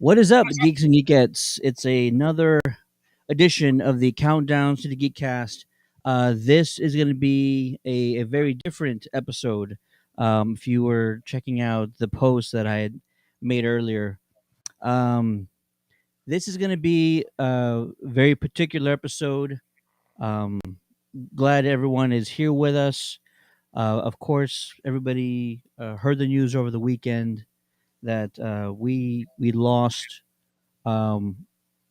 What is up, geeks and geekettes? It's another edition of the Countdowns to the Geekcast. This is going to be a very different episode. If you were checking out the post that I had made earlier, um, this is going to be a very particular episode. Um, Glad everyone is here with us. Of course, everybody heard the news over the weekend that we lost. Um,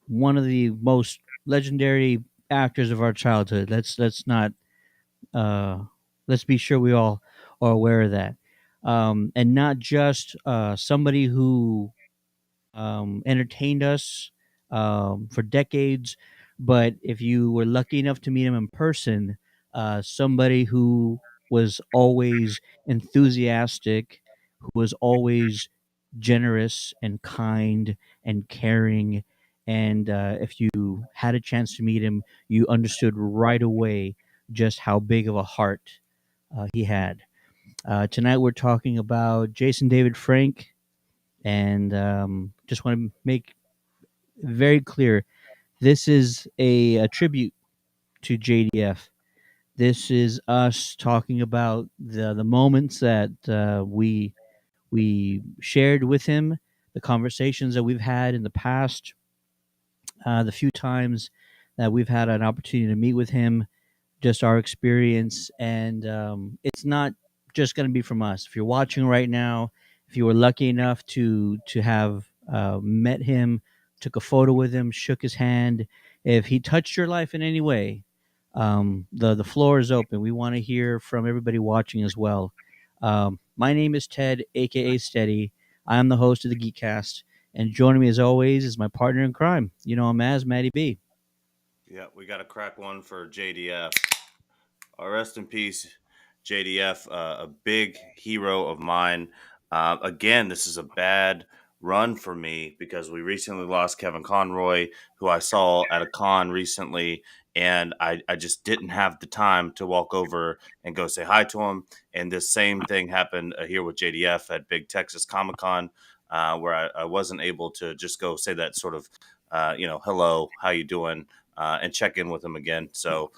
One of the most legendary actors of our childhood. Let's not uh, let's be sure we all are aware of that, and not just somebody who entertained us for decades, but if you were lucky enough to meet him in person, somebody who was always enthusiastic, who was always generous and kind and caring. And if you had a chance to meet him, you understood right away just how big of a heart he had. Tonight we're talking about Jason David Frank, and just want to make very clear this is a tribute to JDF. This is us talking about the moments that we shared with him, the conversations that we've had in the past, the few times that we've had an opportunity to meet with him, just our experience. And it's not just going to be from us. If you're watching right now, if you were lucky enough to have met him, took a photo with him, shook his hand, if he touched your life in any way, the floor is open. We want to hear from everybody watching as well. My name is Ted, aka Steady. I am the host of the Geekcast, and joining me as always is my partner in crime. You know him as Matty B. Yeah, we got to crack one for JDF. Rest in peace, JDF, a big hero of mine. Again, this is a bad run for me because we recently lost Kevin Conroy, who I saw at a con recently, and I just didn't have the time to walk over and go say hi to him. And this same thing happened here with JDF at Big Texas Comic Con, where I wasn't able to just go say that sort of, hello, how you doing, and check in with him again. So,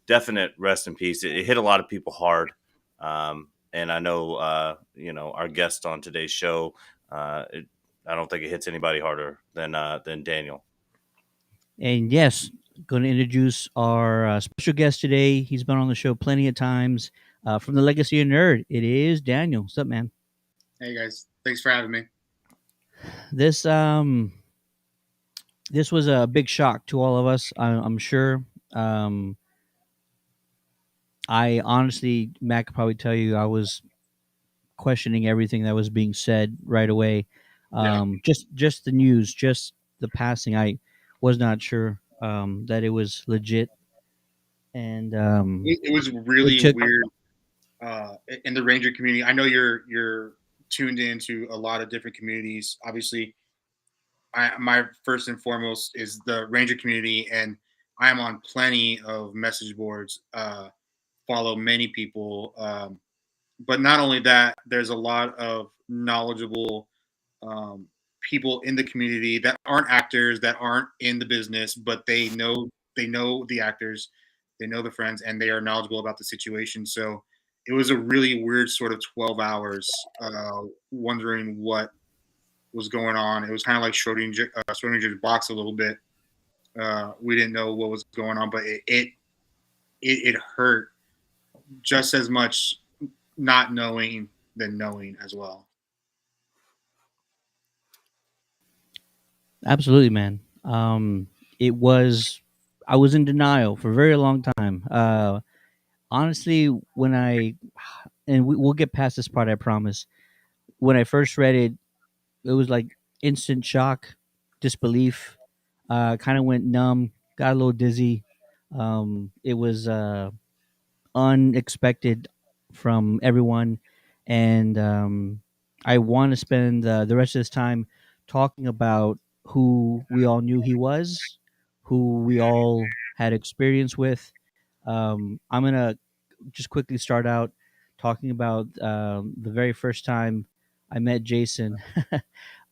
definite rest in peace. It hit a lot of people hard, and I know our guest on today's show. I don't think it hits anybody harder than Daniel. And yes, going to introduce our special guest today. He's been on the show plenty of times. From the Legacy of Nerd, it is Daniel. What's up, man? Hey guys, thanks for having me. This this was a big shock to all of us. I'm sure. Um, I honestly, Matt could probably tell you, I was questioning everything that was being said right away. Yeah, Just the news, just the passing. I was not sure that it was legit, and it was it really took. weird in the Ranger community. I know you're tuned into a lot of different communities. Obviously, my first and foremost is the Ranger community, and I am on plenty of message boards. Follow many people, but not only that, there's a lot of knowledgeable um, people in the community that aren't actors, that aren't in the business, but they know the actors, they know the friends, and they are knowledgeable about the situation. So it was a really weird sort of 12 hours, wondering what was going on. It was kind of like Schrodinger's box a little bit. We didn't know what was going on, but it hurt just as much not knowing than knowing as well. Absolutely, man. It was. I was in denial for a very long time. Honestly, when we'll get past this part, I promise. When I first read it, it was like instant shock, disbelief. Kind of went numb, got a little dizzy. It was unexpected from everyone, and I want to spend the rest of this time talking about who we all knew he was, who we all had experience with. I'm gonna just quickly start out talking about the very first time I met Jason.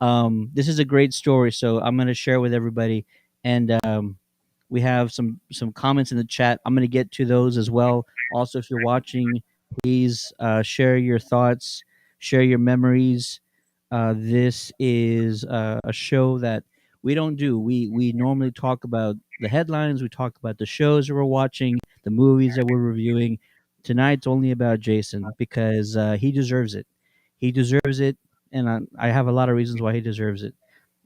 This is a great story, so I'm going to share with everybody. And we have some comments in the chat. I'm going to get to those as well. Also, if you're watching, please share your thoughts, share your memories. This is a show that we don't do. We normally talk about the headlines. We talk about the shows that we're watching, the movies that we're reviewing. Tonight's only about Jason because he deserves it. He deserves it, and I have a lot of reasons why he deserves it.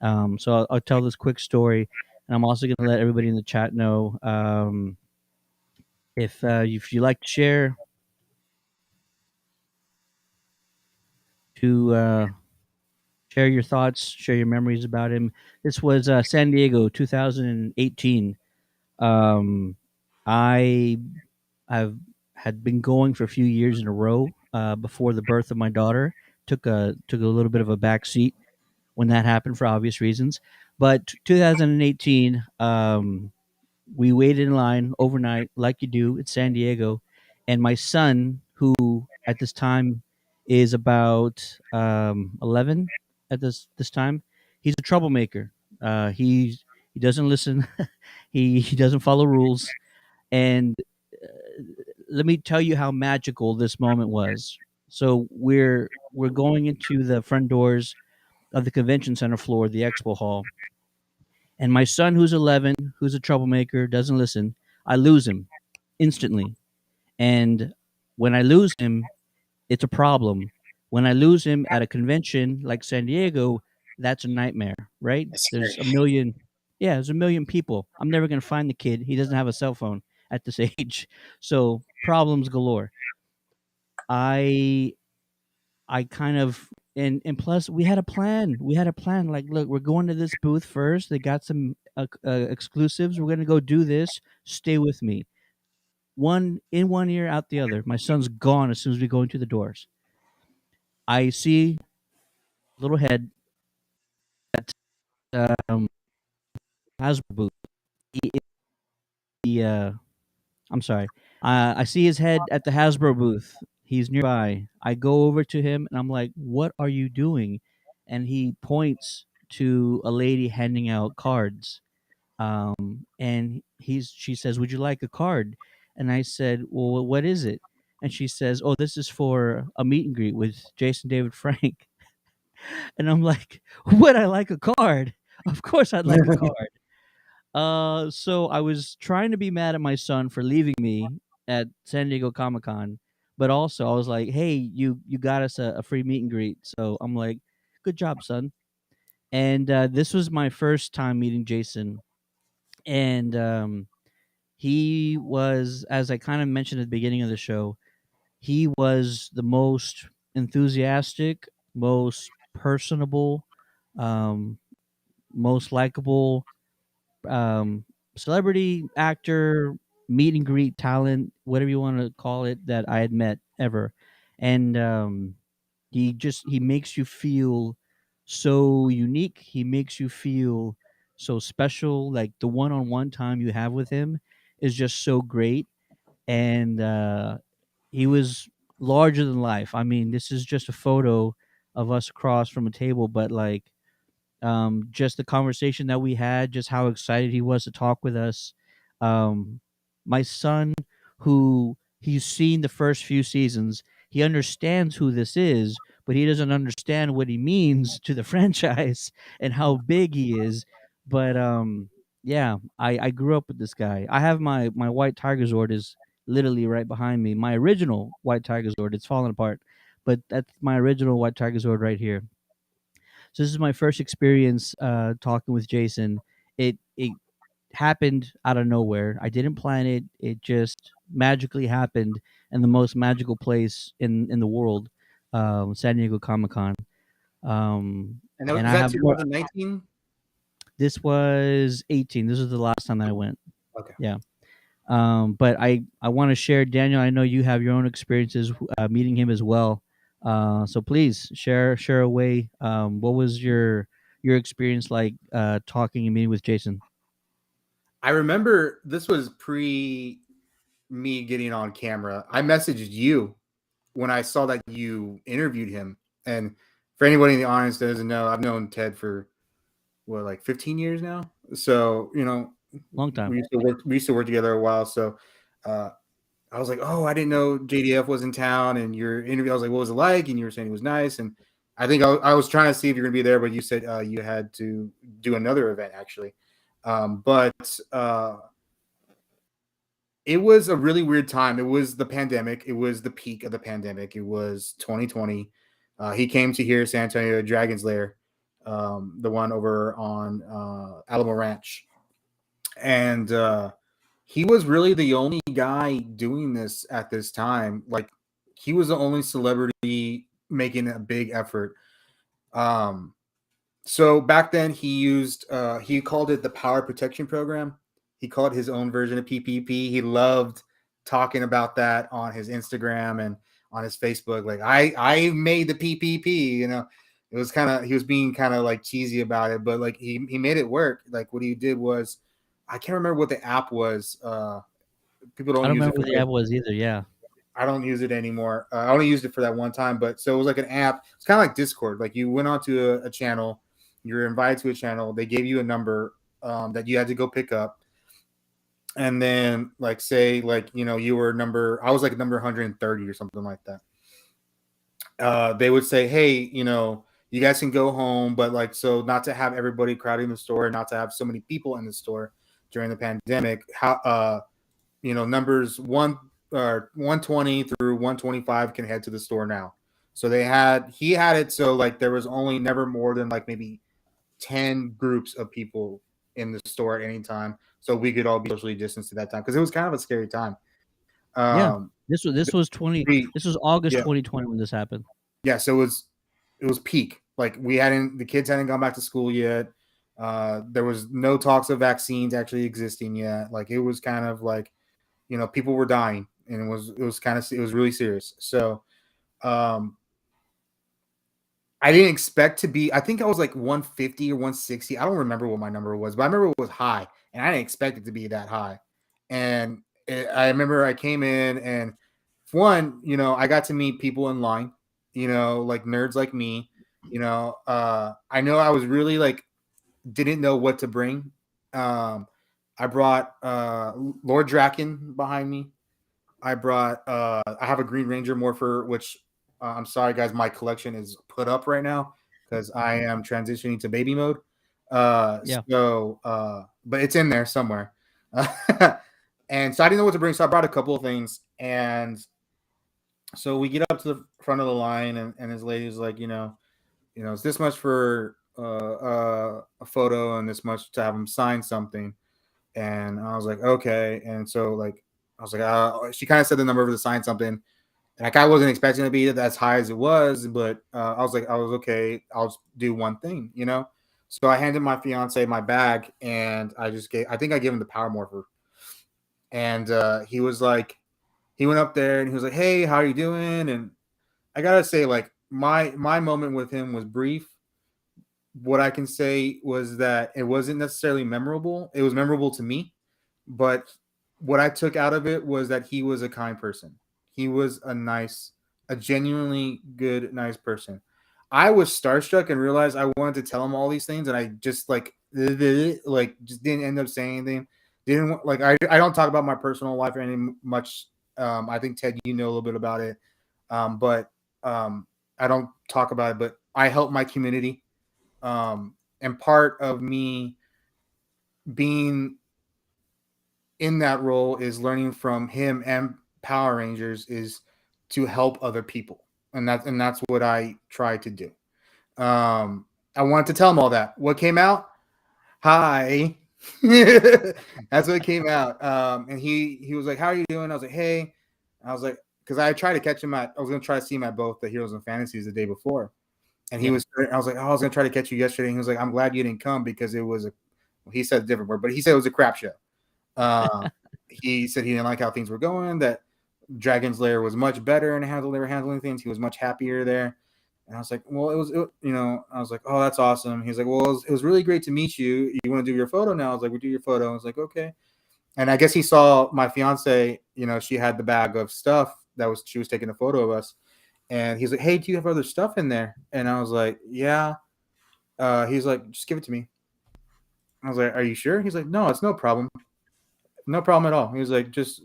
So I'll tell this quick story, and I'm also going to let everybody in the chat know if you like to share to share your thoughts, share your memories about him. This was San Diego, 2018. Um, I I've had been going for a few years in a row before the birth of my daughter. Took a little bit of a back seat when that happened for obvious reasons. But 2018, we waited in line overnight, like you do in San Diego, and my son, who at this time is about 11 at this time, he's a troublemaker. He doesn't listen. He doesn't follow rules, and let me tell you how magical this moment was. So we're going into the front doors of the convention center floor, the expo hall, and my son, who's 11, who's a troublemaker, doesn't listen. I lose him instantly. And when I lose him, it's a problem. When I lose him at a convention like San Diego, that's a nightmare, right? That's There's scary. a million, yeah, there's a million people. I'm never going to find the kid. He doesn't have a cell phone at this age. So problems galore. I I kind of and plus we had a plan. We had a plan. Like, look, we're going to this booth first. They got some exclusives. We're gonna go do this. Stay with me. One in one ear, out the other. My son's gone as soon as we go into the doors. I see little head at Hasbro booth. He, he, I'm sorry. I see his head at the Hasbro booth. He's nearby. I go over to him and I'm like, "What are you doing?" And he points to a lady handing out cards. And she says, "Would you like a card?" And I said, "Well, what is it?" And she says, "Oh, this is for a meet and greet with Jason David Frank." And I'm like, "Would I like a card? Of course I'd like a card." So I was trying to be mad at my son for leaving me at San Diego Comic Con, but also I was like, "Hey, you got us a free meet and greet." So I'm like, "Good job, son." And this was my first time meeting Jason, and he was, as I kind of mentioned at the beginning of the show, he was the most enthusiastic, most personable, um, most likable um, celebrity, actor, meet and greet talent, whatever you want to call it, that I had met ever. And he makes you feel so unique. He makes you feel so special. Like the one-on-one time you have with him is just so great. And he was larger than life. I mean, this is just a photo of us across from a table, but like just the conversation that we had, just how excited he was to talk with us. Um, my son, who he's seen the first few seasons, he understands who this is, but he doesn't understand what he means to the franchise and how big he is. But yeah, I grew up with this guy. I have my white Tiger Zord is literally right behind me. My original white Tiger Zord, it's fallen apart, but that's my original white Tiger Zord right here. So this is my first experience talking with Jason. It happened out of nowhere. I didn't plan it. It just magically happened in the most magical place in the world, San Diego Comic Con. And And was I that have more. 2019? This was 18. This was the last time that I went. Okay. Yeah. But I want to share, Daniel. I know you have your own experiences meeting him as well. So please share away. What was your experience like talking and meeting with Jason? I remember this was pre me getting on camera. I messaged you when I saw that you interviewed him, and for anybody in the audience that doesn't know, I've known Ted for what, like 15 years now. So Long time. we used to work together a while. So uh, I was like, oh, I didn't know JDF was in town, and your interview. I was like, what was it like? And you were saying it was nice, and I think I was trying to see if you're gonna be there, but you said you had to do another event actually. But it was a really weird time. It was the pandemic. It was the peak of the pandemic. It was 2020. He came to here, San Antonio Dragon's Lair, the one over on Alamo Ranch, and he was really the only guy doing this at this time. Like, he was the only celebrity making a big effort. Um, so back then he called it the Power Protection Program. He called his own version of PPP. He loved talking about that on his Instagram and on his Facebook. Like, I made the PPP. It was kind of, he was being kind of like cheesy about it, but like he made it work. Like, what he did was, I can't remember what the app was. People I don't don't use remember it for what the app was either. Yeah. I don't use it anymore. I only used it for that one time, but so it was like an app. It's kind of like Discord. Like, you went onto a channel, you were invited to a channel. They gave you a number that you had to go pick up, and then like say like you were I was like number 130 or something like that. They would say, hey, you guys can go home, but like, so not to have everybody crowding the store, not to have so many people in the store during the pandemic. How numbers 120 through 125 can head to the store now. So he had it so like there was only never more than like maybe 10 groups of people in the store at any time, so we could all be socially distanced at that time, because it was kind of a scary time. Yeah. um the, This was August yeah, 2020 when this happened. yeah, so it was peak. Like, the kids hadn't gone back to school yet. There was no talks of vaccines actually existing yet. Like, it was kind of like, people were dying, and it was really serious. So um I didn't expect to be, I think I was like 150 or 160. I don't remember what my number was, but I remember it was high, and I didn't expect it to be that high. And I remember I came in, and one, I got to meet people in line, like nerds like me. I know I was really like, didn't know what to bring. I brought Lord Draken behind me. I have a Green Ranger Morpher, which I'm sorry guys, my collection is put up right now because I am transitioning to baby mode. Yeah. But it's in there somewhere. And so I didn't know what to bring, so I brought a couple of things. And so we get up to the front of the line, and this lady's like, it's this much for a photo, and this much to have him sign something. And I was like, okay. And so like, I was like, she kind of said the number for the sign something. And like, I wasn't expecting it to be as high as it was, but I was like, I was okay. I'll just do one thing. So I handed my fiance my bag, and I think I gave him the power morpher. And he was like, he went up there and he was like, hey, how are you doing? And I gotta say, like, my moment with him was brief. What I can say was that it wasn't necessarily memorable. It was memorable to me, but what I took out of it was that he was a kind person. He was a genuinely good, nice person. I was starstruck and realized I wanted to tell him all these things, and I just like just didn't end up saying anything. Didn't like I don't talk about my personal life any much. I think Ted, you know a little bit about it, but I don't talk about it. But I help my community, and part of me being in that role is learning from him and Power Rangers is to help other people, and that's what I try to do. I wanted to tell him all that. What came out? Hi. That's what came out. And he was like, "How are you doing?" I was like, "Hey." I was like, because I tried to catch him I was gonna try to see him at both the Heroes and Fantasies the day before, and Yeah. I was like, "Oh, I was gonna try to catch you yesterday." And he was like, "I'm glad you didn't come because it was a." He said a different word, but he said it was a crap show. Uh, he said he didn't like how things were going. That Dragon's Lair was much better and how they were handling things. He was much happier there. And I was like, well, I was like, oh, that's awesome. He's like, well, it was really great to meet you. You want to do your photo now? I was like, we do your photo. I was like, okay. And I guess he saw my fiance, she had the bag of stuff she was taking a photo of us. And he's like, "Hey, do you have other stuff in there?" And I was like, "Yeah." He's like, "Just give it to me." I was like, "Are you sure?" He's like, "No, it's no problem, no problem at all." He was like, just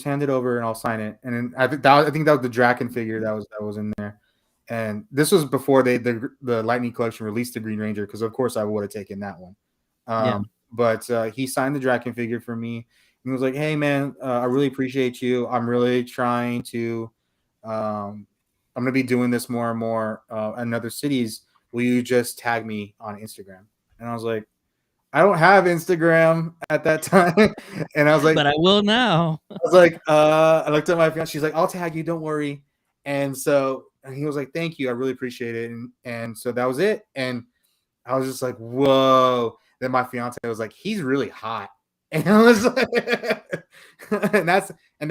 hand it over and I'll sign it." And then I think that was the Draken figure that was in there. And this was before the Lightning Collection released the Green Ranger, because of course I would have taken that one. Yeah. But he signed the Draken figure for me. He was like, "Hey man, I really appreciate you. I'm really trying to. I'm gonna be doing this more and more in other cities. Will you just tag me on Instagram?" And I was like, "I don't have Instagram at that time." And I was like, But I will now. I looked at my fiance. She's like, "I'll tag you. Don't worry." And he was like, "Thank you. I really appreciate it." And so that was it. And I was just like, "Whoa." Then my fiance was like, "He's really hot." And I was like, and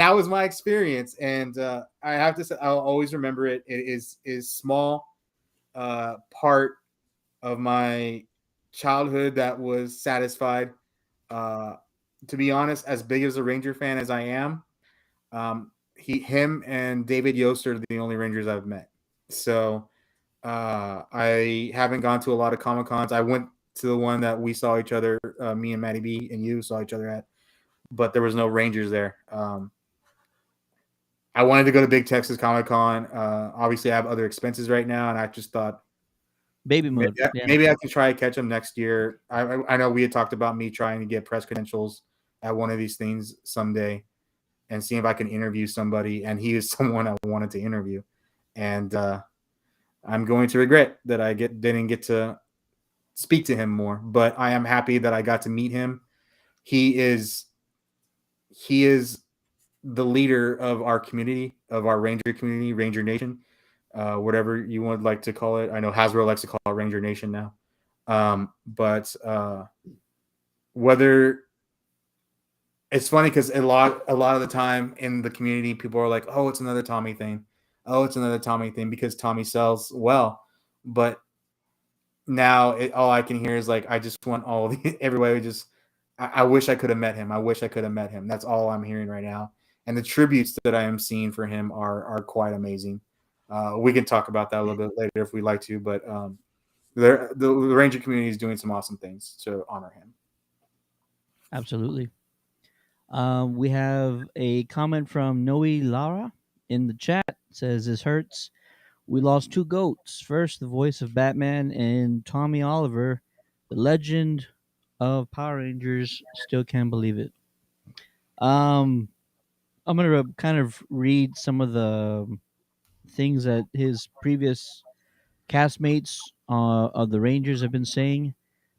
that was my experience. And I have to say, I'll always remember it. It is small part of my childhood that was satisfied. Uh, to be honest, as big as a Ranger fan as I am, him and David Yost are the only Rangers I've met. So I haven't gone to a lot of Comic Cons. I went to the one that we saw each other, me and Matty B and you saw each other at, but there was no Rangers there. I wanted to go to Big Texas Comic Con. Obviously, I have other expenses right now, and I just thought Baby mode. Yeah. maybe I can try to catch them next year. I know we had talked about me trying to get press credentials at one of these things someday, and see if I can interview somebody. And he is someone I wanted to interview, and I'm going to regret that I didn't get to speak to him more. But I am happy that I got to meet him. He is he is the leader of our community, of our Ranger community, Ranger Nation, whatever you would like to call it. I know Hasbro likes to call it Ranger Nation now. But whether it's funny because a lot of the time in the community, people are like, "Oh, it's another Tommy thing. Oh, it's another Tommy thing," because Tommy sells well. But now all I can hear is like, I just want all the everybody just. I wish I could have met him. I wish I could have met him. That's all I'm hearing right now. And the tributes that I am seeing for him are quite amazing. We can talk about that a little bit later if we like to, but the Ranger community is doing some awesome things to honor him. Absolutely. We have a comment from Noe Lara in the chat. It says, "This hurts. We lost two goats. First, the voice of Batman, and Tommy Oliver, the legend of Power Rangers. Still can't believe it." Um, I'm gonna kind of read some of the things that his previous castmates of the Rangers have been saying.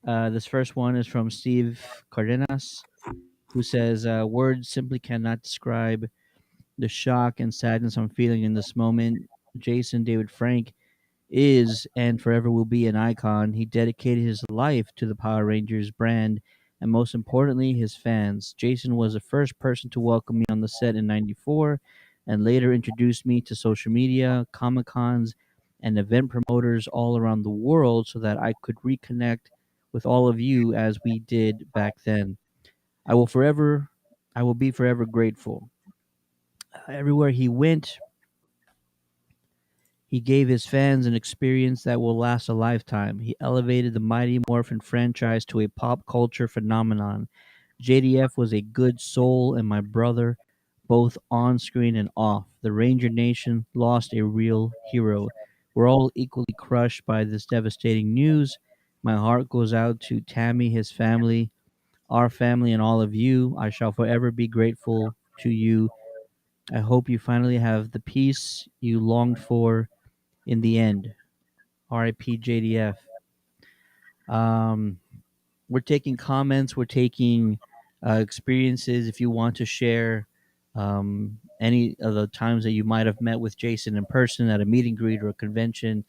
This first one is from Steve Cardenas, who says, "Words simply cannot describe the shock and sadness I'm feeling in this moment. Jason David Frank is and forever will be an icon. He dedicated his life to the Power Rangers brand and most importantly, his fans. Jason was the first person to welcome me on the set in 94 and later introduced me to social media, Comic Cons, and event promoters all around the world so that I could reconnect with all of you as we did back then. I will forever, I will be forever grateful. Everywhere he went, he gave his fans an experience that will last a lifetime. He elevated the Mighty Morphin franchise to a pop culture phenomenon. JDF was a good soul and my brother, both on screen and off. The Ranger Nation lost a real hero. We're all equally crushed by this devastating news. My heart goes out to Tammy, his family, our family, and all of you. I shall forever be grateful to you. I hope you finally have the peace you longed for in the end. RIP JDF. Um, we're taking comments, we're taking experiences. If you want to share any of the times that you might have met with Jason in person at a meet and greet or a convention,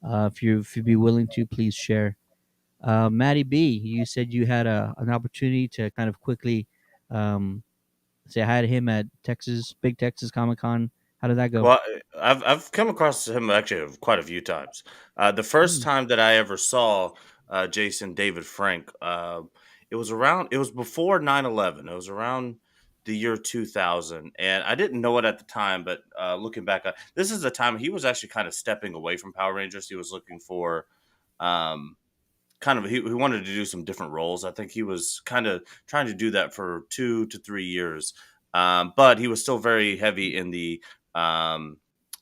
if you'd be willing to, please share. Maddie B, you said you had an opportunity to kind of quickly um, say hi to him at Big Texas Comic Con. How did that go? Well, I've come across him actually quite a few times. The first Mm. time that I ever saw Jason David Frank, it was before 9/11. It was around the year 2000, and I didn't know it at the time, but looking back, this is the time he was actually kind of stepping away from Power Rangers. He was looking for um, he wanted to do some different roles. I think he was kind of trying to do that for 2 to 3 years, but he was still very heavy in um,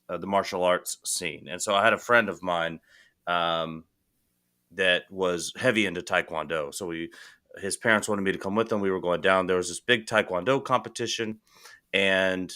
the martial arts scene. And so I had a friend of mine um, that was heavy into Taekwondo. So his parents wanted me to come with them. We were going down. There was this big Taekwondo competition, and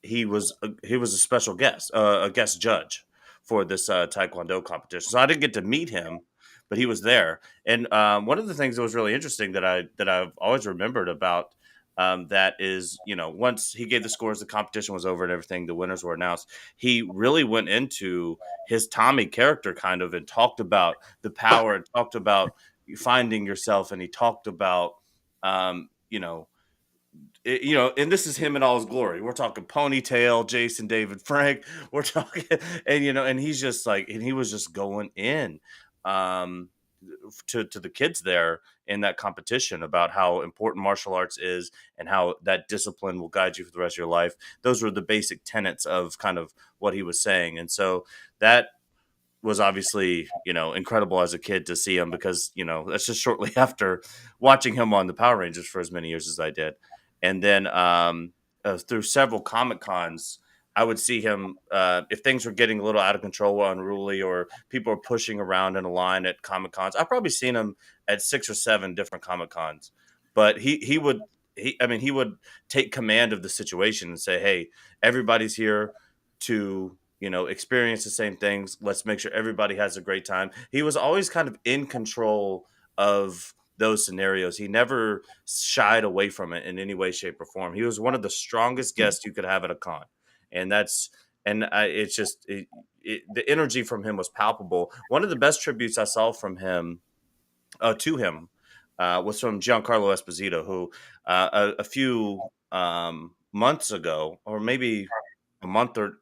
he was a special guest, a guest judge for this taekwondo competition. So I didn't get to meet him, but he was there. And one of the things that was really interesting that I've always remembered about that is, once he gave the scores, the competition was over and everything, the winners were announced. He really went into his Tommy character kind of and talked about the power and talked about finding yourself, and he talked about um, you know and this is him in all his glory. We're talking ponytail, Jason David Frank. We're talking, and he's just like, and he was just going in um, to the kids there in that competition about how important martial arts is and how that discipline will guide you for the rest of your life. Those were the basic tenets of kind of what he was saying, and so that was obviously incredible as a kid to see him, because that's just shortly after watching him on the Power Rangers for as many years as I did. And then through several Comic Cons, I would see him if things were getting a little out of control or unruly, or people were pushing around in a line at Comic Cons. I've probably seen him at 6 or 7 different Comic Cons, but he would take command of the situation and say, "Hey, everybody's here to experience the same things. Let's make sure everybody has a great time." He was always kind of in control of those scenarios. He never shied away from it in any way, shape, or form. He was one of the strongest guests you could have at a con, and it's just the energy from him was palpable. One of the best tributes I saw from him to him was from Giancarlo Esposito, who a few months ago, or maybe a month or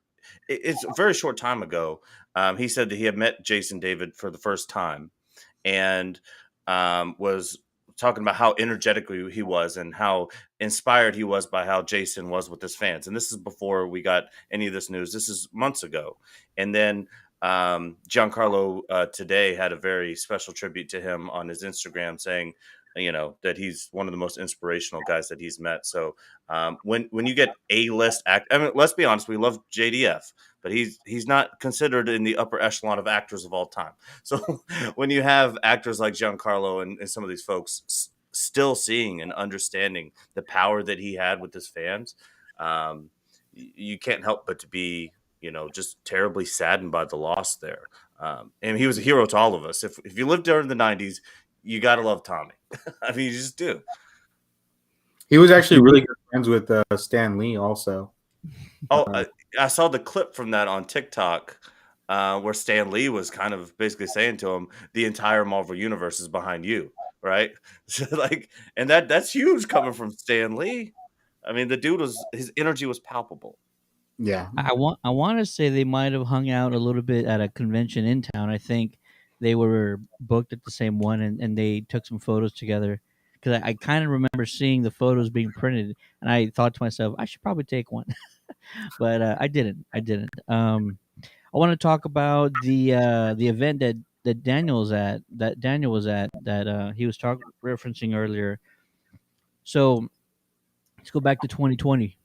it's a very short time ago, he said that he had met Jason David for the first time, and was talking about how energetic he was and how inspired he was by how Jason was with his fans. And this is before we got any of this news. This is months ago. And then Giancarlo today had a very special tribute to him on his Instagram, saying, that he's one of the most inspirational guys that he's met. So when you get A-list act, I mean, let's be honest, we love JDF, but he's not considered in the upper echelon of actors of all time. So when you have actors like Giancarlo and some of these folks still seeing and understanding the power that he had with his fans, you can't help but to be, just terribly saddened by the loss there. And he was a hero to all of us. If you lived during the 90s, you got to love Tommy. I mean, you just do. He was actually really good friends with Stan Lee also. Oh, I saw the clip from that on TikTok where Stan Lee was kind of basically saying to him, "The entire Marvel universe is behind you," right? So and that's huge coming from Stan Lee. I mean, the dude his energy was palpable. Yeah. I want to say they might have hung out a little bit at a convention in town. I think they were booked at the same one, and they took some photos together. Because I kind of remember seeing the photos being printed, and I thought to myself, I should probably take one, but I didn't. I didn't. I want to talk about the event that Daniel was at, that he was referencing earlier. So let's go back to 2020.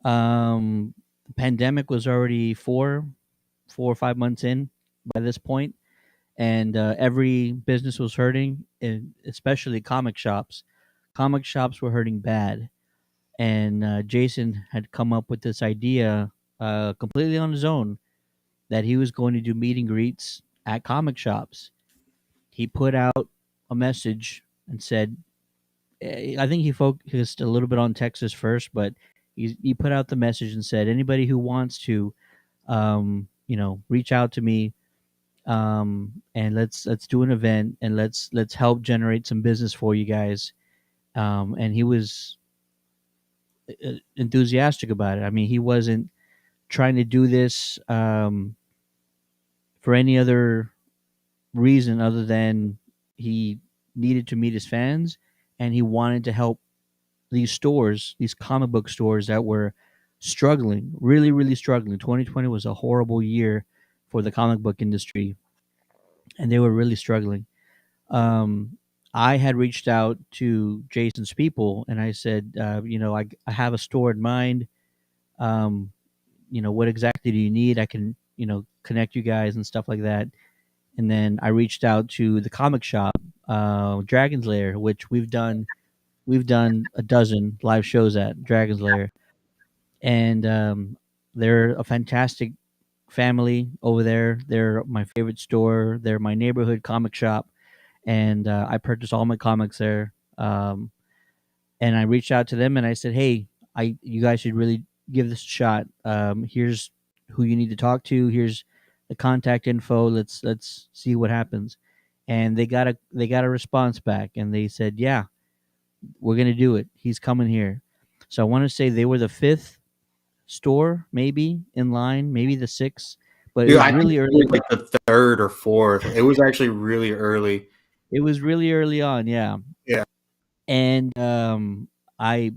The pandemic was already 4 or 5 months in by this point, and every business was hurting, and especially comic shops. Comic shops were hurting bad, and Jason had come up with this idea completely on his own, that he was going to do meet and greets at comic shops. He put out a message and said, I think he focused a little bit on Texas first, but he put out the message and said, anybody who wants to, reach out to me, and let's do an event, and let's help generate some business for you guys. And he was enthusiastic about it. I mean, he wasn't trying to do this for any other reason other than he needed to meet his fans, and he wanted to help these stores, these comic book stores that were struggling, really, really struggling. 2020 was a horrible year for the comic book industry, and they were really struggling. Um, I had reached out to Jason's people, and I said, I have a store in mind. Um, what exactly do you need? I can, connect you guys and stuff like that. And then I reached out to the comic shop, Dragon's Lair, which we've done a dozen live shows at Dragon's Lair, and they're a fantastic family over there. They're my favorite store. They're my neighborhood comic shop, and I purchased all my comics there. And I reached out to them and I said, "Hey, you guys should really give this a shot. Here's who you need to talk to. Here's the contact info. Let's see what happens." And they got a response back, and they said, "Yeah, we're gonna do it. He's coming here." So I want to say they were the fifth store, maybe in line, maybe the sixth, but it Dude, was I think really it early. was like the third or fourth. It was actually really early. It was really early on, yeah. Yeah. And I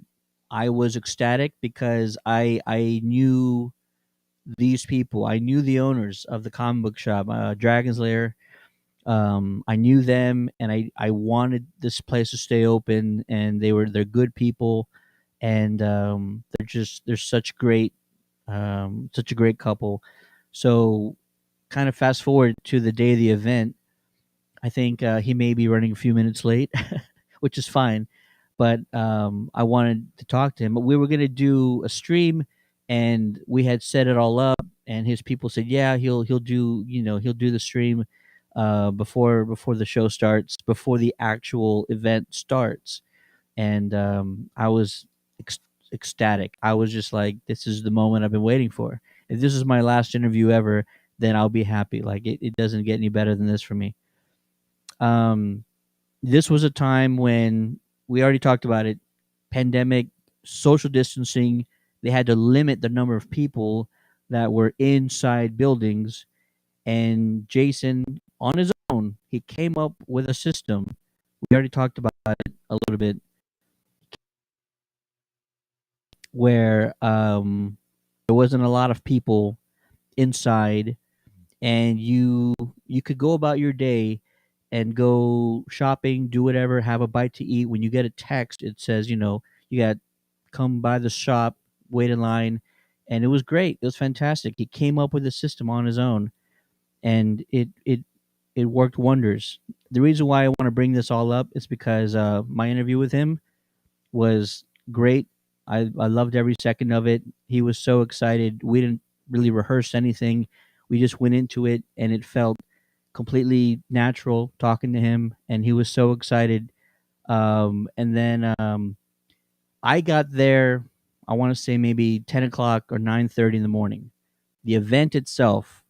I was ecstatic because I knew these people. I knew the owners of the comic book shop, Dragon's Lair. I knew them, and I wanted this place to stay open. And they're good people, and they're such a great couple. So, kind of fast forward to the day of the event. I think he may be running a few minutes late, which is fine. But I wanted to talk to him. But we were going to do a stream, and we had set it all up. And his people said, "Yeah, he'll do the stream before the show starts, before the actual event starts." And I was ecstatic. I was just like, "This is the moment I've been waiting for. If this is my last interview ever, then I'll be happy. Like it doesn't get any better than this for me." Um, this was a time when we already talked about it, pandemic, social distancing. They had to limit the number of people that were inside buildings. And Jason, on his own, he came up with a system. We already talked about it a little bit, where there wasn't a lot of people inside, and you could go about your day and go shopping, do whatever, have a bite to eat. When you get a text, it says, you got come by the shop, wait in line, and it was great. It was fantastic. He came up with a system on his own, and it worked wonders. The reason why I want to bring this all up is because my interview with him was great. I loved every second of it. He was so excited. We didn't really rehearse anything. We just went into it, and it felt completely natural talking to him, and he was so excited. And then I got there, I want to say maybe 10 o'clock or 9:30 in the morning. The event itself,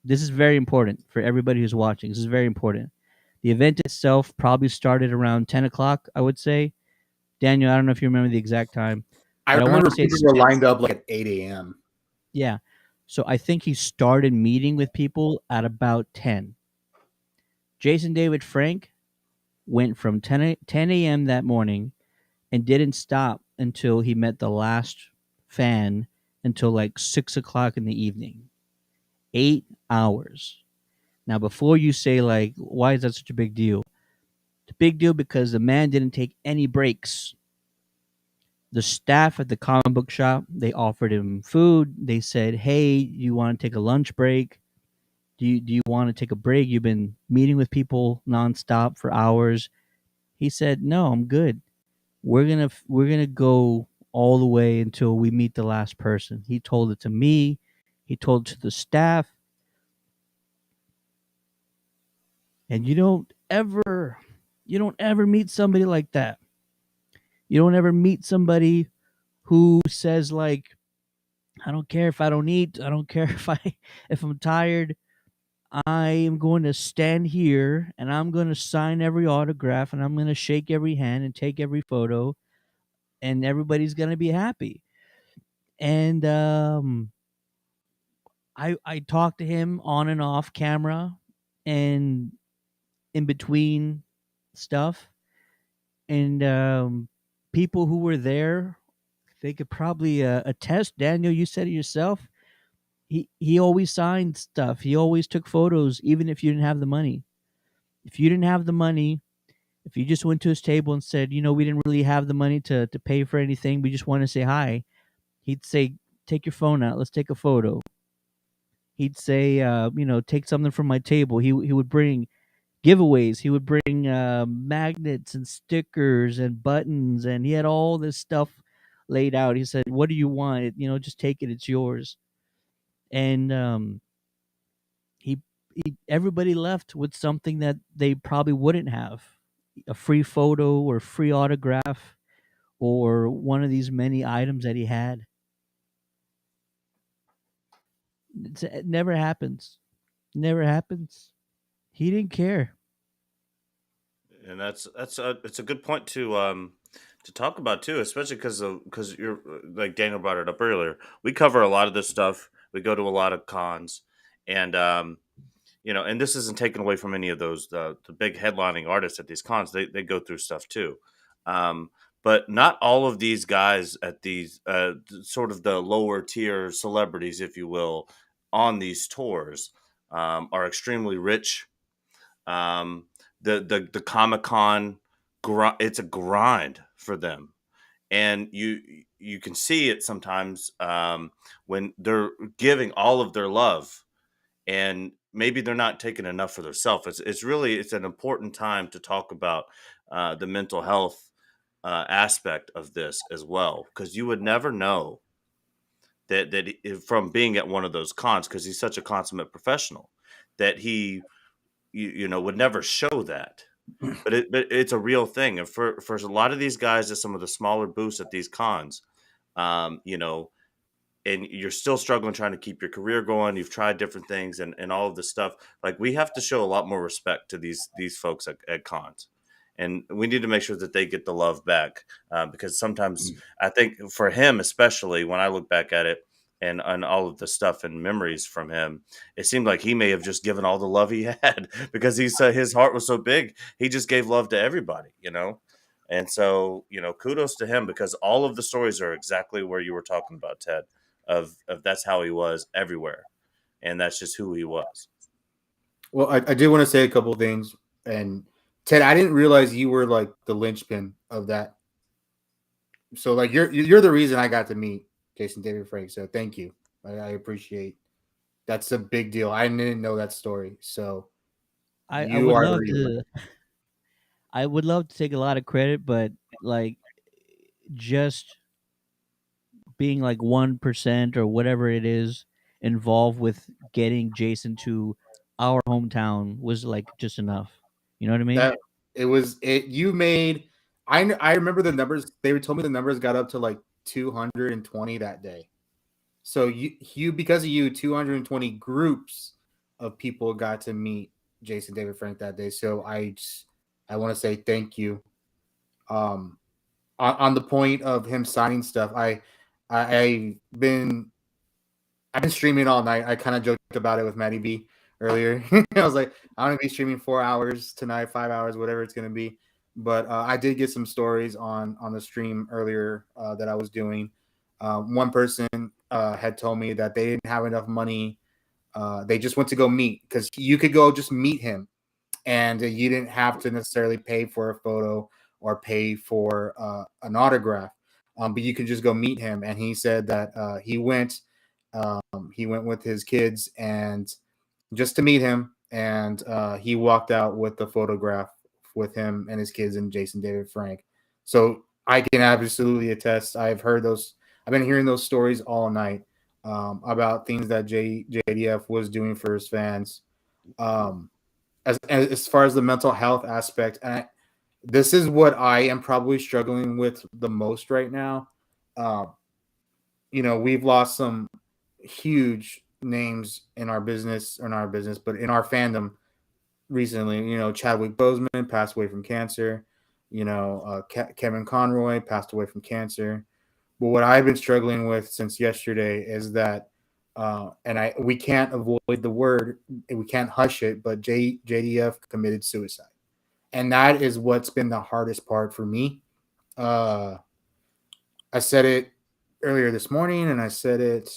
this is very important for everybody who's watching. This is very important. The event itself probably started around 10 o'clock, I would say. Daniel, I don't know if you remember the exact time, I but I want remember to say people were lined up like at 8 a.m. yeah. So I think he started meeting with people at about 10. Jason David Frank went from 10 a.m. that morning and didn't stop until he met the last fan until like 6 o'clock in the evening. 8 hours. Now, before you say, like, why is that such a big deal? It's a big deal because the man didn't take any breaks. The staff at the comic book shop, they offered him food. They said, "Hey, you want to take a lunch break? Do you want to take a break? You've been meeting with people nonstop for hours." He said, "No, I'm good. We're gonna go all the way until we meet the last person." He told it to me. He told it to the staff, and you don't ever meet somebody like that. You don't ever meet somebody who says, like, "I don't care if I don't eat. I don't care if I'm tired. I am going to stand here and I'm going to sign every autograph and I'm going to shake every hand and take every photo, and everybody's going to be happy." And I talked to him on and off camera and in between stuff, and people who were there, they could probably attest. Daniel, you said it yourself. He always signed stuff. He always took photos, even if you didn't have the money. If you didn't have the money, if you just went to his table and said, we didn't really have the money to pay for anything, we just want to say hi, he'd say, take your phone out, let's take a photo. He'd say, take something from my table. He would bring giveaways. He would bring magnets and stickers and buttons, and he had all this stuff laid out. He said, "What do you want? Just take it. It's yours." And he, everybody left with something that they probably wouldn't have: a free photo or free autograph or one of these many items that he had. It never happens. Never happens. He didn't care. And that's it's a good point to talk about too, especially because you're like Daniel brought it up earlier. We cover a lot of this stuff. We go to a lot of cons, and and this isn't taken away from any of those the big headlining artists at these cons. They go through stuff too, um, but not all of these guys at these sort of the lower tier celebrities, if you will, on these tours are extremely rich. um, the Comic Con, it's a grind for them, and you can see it sometimes when they're giving all of their love, and maybe they're not taking enough for themselves. It's an important time to talk about the mental health aspect of this as well, because you would never know from being at one of those cons, because he's such a consummate professional, that he would never show that. But it's a real thing, and for a lot of these guys at some of the smaller booths at these cons, um, you know, and you're still struggling trying to keep your career going. You've tried different things and all of this stuff. Like, we have to show a lot more respect to these folks at cons, and we need to make sure that they get the love back, because sometimes I think for him, especially when I look back at it and all of the stuff and memories from him, it seemed like he may have just given all the love he had because he said his heart was so big. He just gave love to everybody. And so, kudos to him, because all of the stories are exactly where you were talking about, Ted, of that's how he was everywhere, and that's just who he was. Well, I did want to say a couple of things. And Ted, I didn't realize you were like the linchpin of that. So like you're the reason I got to meet Jason David Frank. So thank you. I appreciate. That's a big deal. I didn't know that story. So I you would are the love reason. to. I would love to take a lot of credit, but like just being like 1% or whatever it is involved with getting Jason to our hometown was like just enough. You know what I mean? That it was it. You made. I remember the numbers. They told me the numbers got up to like 220 that day. So you because of you, 220 groups of people got to meet Jason David Frank that day. So I want to say thank you. Um, on the point of him signing stuff, I I've been streaming all night. I kind of joked about it with Maddie B earlier. I was like, I'm gonna be streaming 4 hours tonight, 5 hours, whatever it's gonna be. But I did get some stories on the stream earlier that I was doing. One person had told me that they didn't have enough money. They just went to go meet, because you could go just meet him, and you didn't have to necessarily pay for a photo or pay for an autograph, but you could just go meet him. And he said that he went with his kids and just to meet him, and he walked out with the photograph with him and his kids and Jason David Frank. So I can absolutely attest. I've heard those. I've been hearing those stories all night about things that JDF was doing for his fans. Um, as far as the mental health aspect, this is what I am probably struggling with the most right now. Uh, we've lost some huge names but in our fandom recently. Chadwick Boseman passed away from cancer. Kevin Conroy passed away from cancer. But what I've been struggling with since yesterday is that, we can't avoid the word, we can't hush it, but JDF committed suicide, and that is what's been the hardest part for me. I said it earlier this morning, and I said it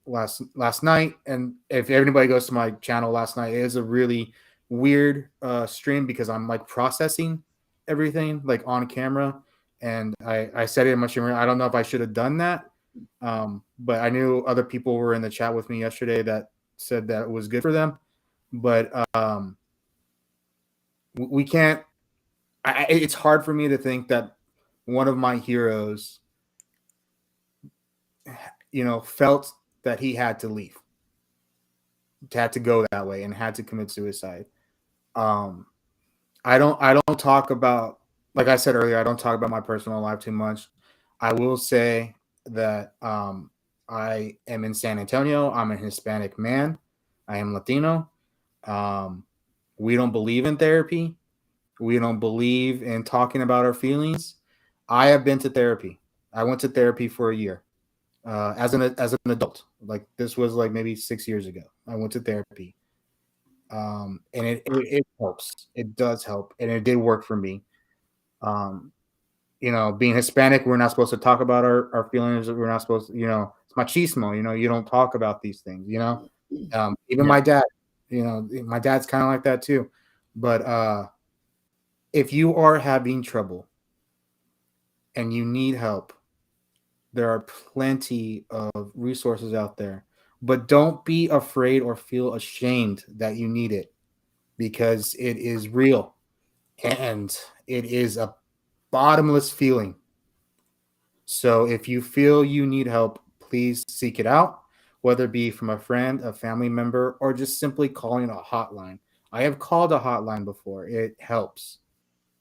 last night. And if anybody goes to my channel last night, it is a really weird stream because I'm like processing everything like on camera, and I said it in my stream. I don't know if I should have done that, but I knew other people were in the chat with me yesterday that said that it was good for them. But we can't. It's hard for me to think that one of my heroes, felt that he had to leave, had to go that way, and had to commit suicide. Um, I don't talk about, like I said earlier, I don't talk about my personal life too much. I will say that I am in San Antonio. I'm a Hispanic man. I am Latino. Um, we don't believe in therapy. We don't believe in talking about our feelings. I have been to therapy. I went to therapy for a year as an adult. Like this was like maybe 6 years ago. I went to therapy, and it helps. It does help, and it did work for me. Um, being Hispanic, we're not supposed to talk about our feelings. We're not supposed to, it's machismo. You don't talk about these things. Even Yeah. my dad. My dad's kind of like that too. But if you are having trouble and you need help, there are plenty of resources out there. But don't be afraid or feel ashamed that you need it, because it is real and it is a bottomless feeling. So if you feel you need help, please seek it out, whether it be from a friend, a family member, or just simply calling a hotline. I have called a hotline before. It helps.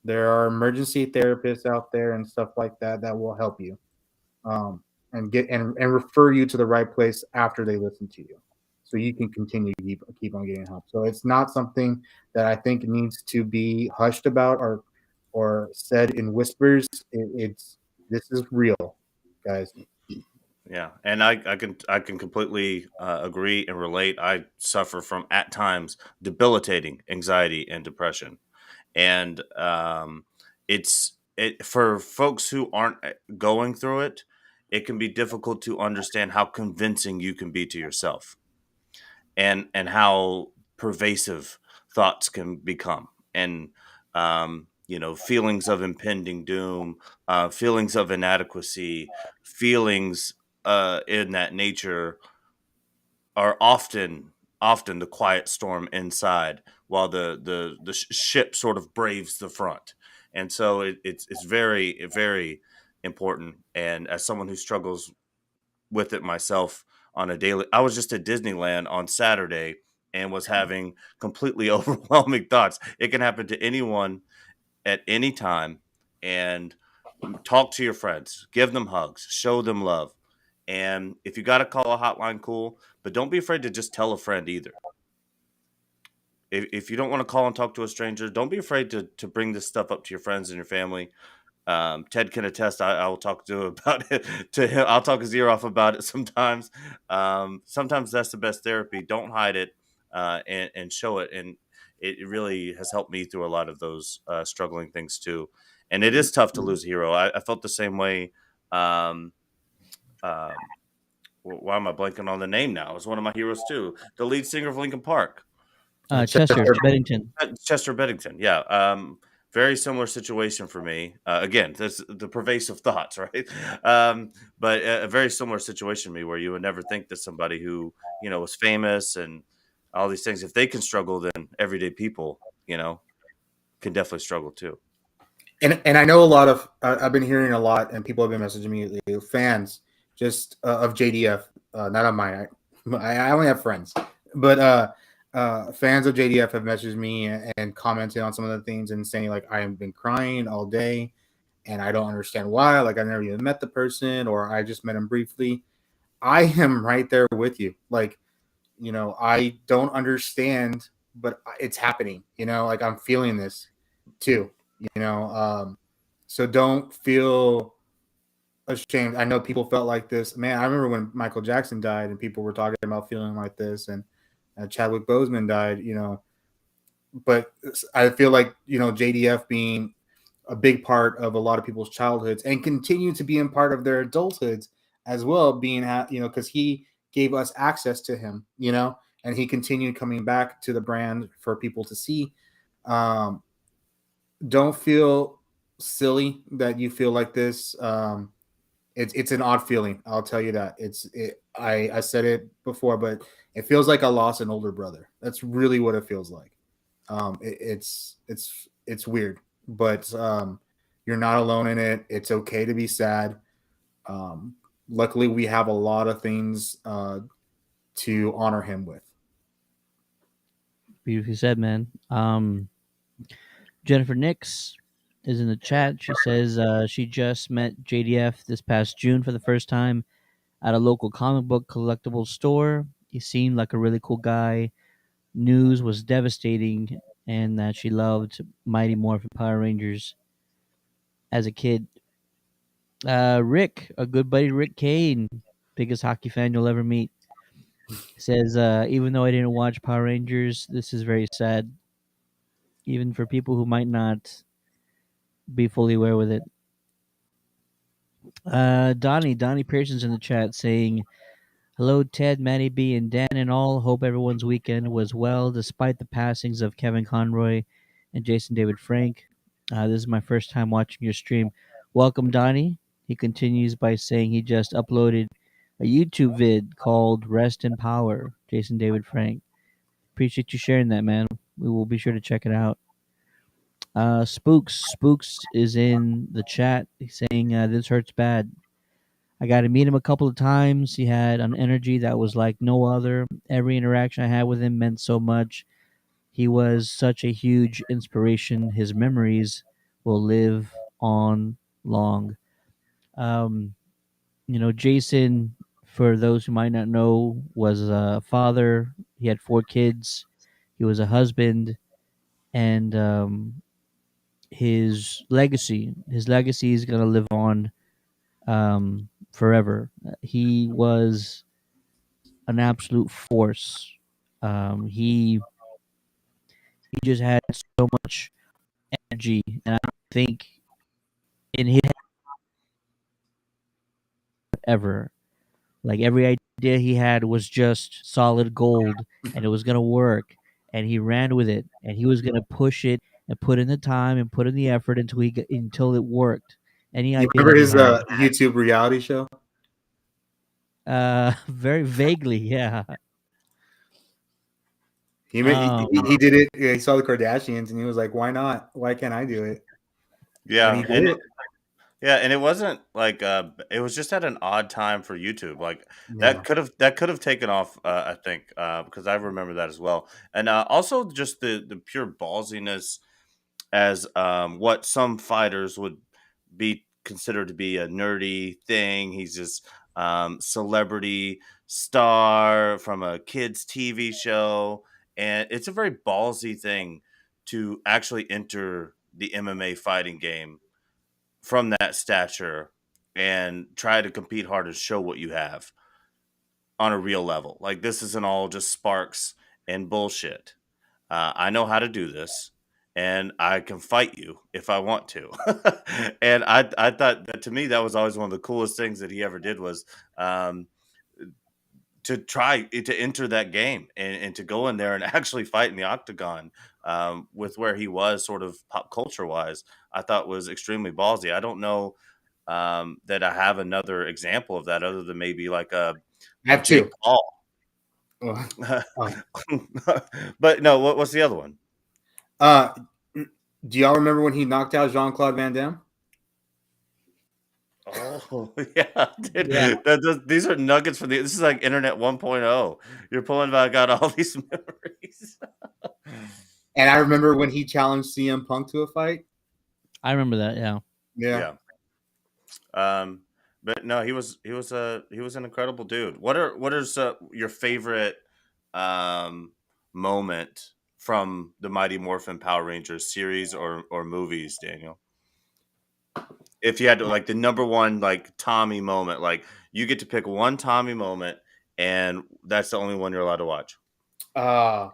There are emergency therapists out there and stuff like that that will help you, um, and and refer you to the right place after they listen to you, so you can continue to keep on getting help. So it's not something that I think needs to be hushed about or said in whispers. It's This is real, guys. Yeah, and I can completely agree and relate. I suffer from at times debilitating anxiety and depression, and for folks who aren't going through it, it can be difficult to understand how convincing you can be to yourself, and how pervasive thoughts can become, and feelings of impending doom, feelings of inadequacy, feelings in that nature are often the quiet storm inside, while the ship sort of braves the front. And so it's very very important. And as someone who struggles with it myself on a daily, I was just at Disneyland on Saturday and was having completely overwhelming thoughts. It can happen to anyone at any time. And talk to your friends, give them hugs, show them love. And if you got to call a hotline, cool, but don't be afraid to just tell a friend either. If you don't want to call and talk to a stranger, don't be afraid to bring this stuff up to your friends and your family. Ted can attest. I will talk to him about it. To him, I'll talk his ear off about it sometimes. Sometimes that's the best therapy. Don't hide it, and show it. And it really has helped me through a lot of those struggling things too. And it is tough to lose a hero. I felt the same way. Um, um, why am I blanking on the name now? It's one of my heroes too. The lead singer of Linkin Park. Chester Bennington. Chester Bennington, yeah. Very similar situation for me. Again, this the pervasive thoughts, right? But a very similar situation to me, where you would never think that somebody who was famous and all these things, if they can struggle, then everyday people, can definitely struggle too. And I know a lot of I've been hearing a lot, and people have been messaging me lately, fans just of JDF, not on mine. I only have friends, but fans of JDF have messaged me and commented on some of the things and saying like I have been crying all day, and I don't understand why. Like I've never even met the person, or I just met him briefly. I am right there with you. Like, I don't understand, but it's happening. Like I'm feeling this too. You know, um, so don't feel ashamed. I know people felt like this. Man, I remember when Michael Jackson died, and people were talking about feeling like this, and Chadwick Boseman died. But I feel like JDF being a big part of a lot of people's childhoods and continue to be in part of their adulthoods as well, being because he gave us access to him, and he continued coming back to the brand for people to see. um, don't feel silly that you feel like this. It's an odd feeling, I'll tell you that. I said it before, but it feels like I lost an older brother. That's really what it feels like. It's weird, but you're not alone in it. It's okay to be sad. Luckily, we have a lot of things to honor him with. Beautifully said, man. Jennifer Nix is in the chat. She says she just met JDF this past June for the first time at a local comic book collectible store. He seemed like a really cool guy. News was devastating, and that she loved Mighty Morphin Power Rangers as a kid. Rick, a good buddy, Rick Kane, biggest hockey fan you'll ever meet, says, even though I didn't watch Power Rangers, this is very sad, even for people who might not be fully aware with it. Donnie Pearson's in the chat saying, hello, Ted, Matty B, and Dan and all. Hope everyone's weekend was well despite the passings of Kevin Conroy and Jason David Frank. This is my first time watching your stream. Welcome, Donnie. He continues by saying he just uploaded a YouTube vid called Rest in Power, Jason David Frank. Appreciate you sharing that, man. We will be sure to check it out. Spooks is in the chat saying, this hurts bad. I got to meet him a couple of times. He had an energy that was like no other. Every interaction I had with him meant so much. He was such a huge inspiration. His memories will live on long. Um, Jason, for those who might not know, was a father. He had 4 kids. He was a husband, and his legacy is gonna live on forever. He was an absolute force. He just had so much energy, and I think in his head ever, like every idea he had was just solid gold, and it was gonna work, and he ran with it, and he was gonna push it and put in the time and put in the effort until it worked. Any You idea remember that he his had, YouTube reality show? very vaguely, yeah. He did it. He saw the Kardashians and he was like, "Why not? Why can't I do it?" And he Yeah, did it. yeah, and it wasn't like it was just at an odd time for YouTube. Like Yeah, that could have taken off. I think because I remember that as well, and also just the pure ballsiness as what some fighters would be considered to be a nerdy thing. He's just celebrity star from a kids TV show, and it's a very ballsy thing to actually enter the MMA fighting game from that stature and try to compete hard and show what you have on a real level. Like this isn't all just sparks and bullshit. I know how to do this, and I can fight you if I want to. And I thought that to me that was always one of the coolest things that he ever did was um, to try to enter that game and to go in there and actually fight in the octagon with where he was sort of pop culture wise. I thought was extremely ballsy. I don't know that I have another example of that other than maybe like I have Jake two. Paul. Oh, oh. But no, what's the other one? Uh, do y'all remember when he knocked out Jean Claude Van Damme? Oh yeah, dude. Yeah. These are nuggets for the. This is like Internet 1.0. You're pulling back out all these memories. And I remember when he challenged CM Punk to a fight. I remember that. Yeah. Yeah. Yeah. Um. But no, he was an incredible dude. What is your favorite um moment from the Mighty Morphin Power Rangers series or movies, Daniel? If you had to like the number one like Tommy moment, like you get to pick one Tommy moment, and that's the only one you're allowed to watch. Uh,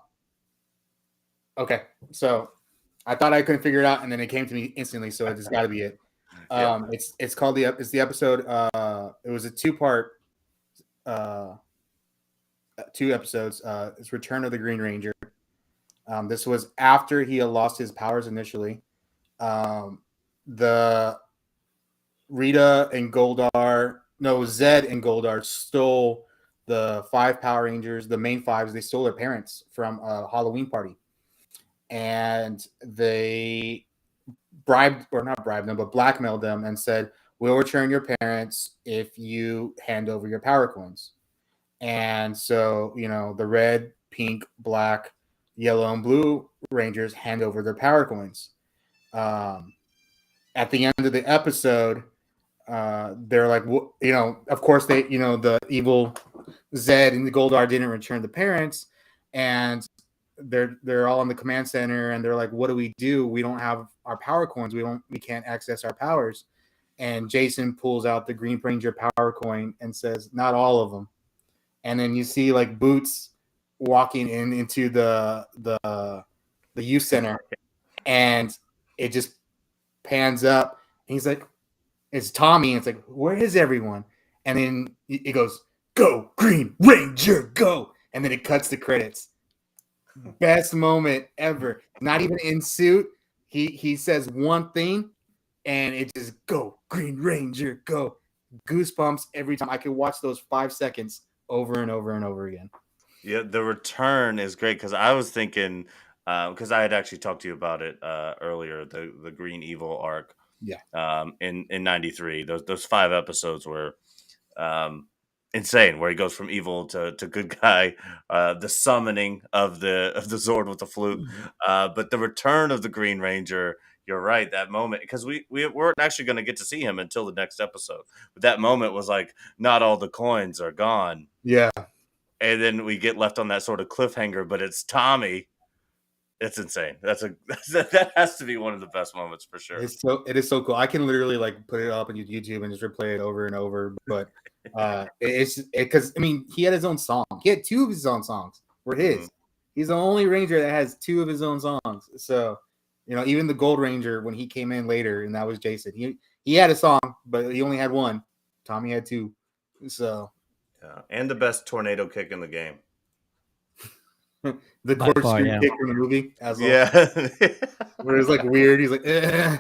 okay. So I thought I couldn't figure it out, and then it came to me instantly. So it's got to be it. Yeah. It's called it's the episode. It was a uh, 2 episodes. It's Return of the Green Ranger. This was after he had lost his powers initially. The Rita and Goldar, no, Zed and Goldar stole the 5 Power Rangers, the main fives. They stole their parents from a Halloween party, and they bribed, or not bribed them, but blackmailed them and said, "We'll return your parents if you hand over your power coins." And so, the red, pink, black, yellow, and blue Rangers hand over their power coins. Um, at the end of the episode, they're like, of course the evil Zed and the Goldar didn't return the parents, and they're all in the command center, and they're like, what do we do? We don't have our power coins. We can't access our powers. And Jason pulls out the Green Ranger power coin and says, not all of them. And then you see like Boots walking into the youth center, and it just pans up, and he's like, it's Tommy, and it's like, where is everyone? And then it goes, go Green Ranger, go, and then it cuts the credits. Best moment ever. Not even in suit. He says one thing, and it just go Green Ranger, go. Goosebumps every time. I could watch those 5 seconds over and over and over again. Yeah, the return is great because I was thinking, because I had actually talked to you about it earlier, the Green Evil arc, Yeah, in '93. Those 5 episodes were insane, where he goes from evil to good guy, the summoning of the Zord with the flute, but the return of the Green Ranger. You're right, that moment, because we weren't actually going to get to see him until the next episode, but that moment was like, not all the coins are gone. yeah. And then we get left on that sort of cliffhanger, but it's Tommy. It's insane. That has to be one of the best moments for sure. It is so cool. I can literally like put it up on YouTube and just replay it over and over. But it's because I mean he had his own song. He had 2 of his own songs were his. Mhm. He's the only Ranger that has 2 of his own songs. So even the Gold Ranger when he came in later, and that was Jason. He had a song, but he only had one. Tommy had 2. So Yeah, and the best tornado kick in the game. the By far, corkscrew yeah. kick from the movie as well, Yeah, where it's like weird. He's like, eh.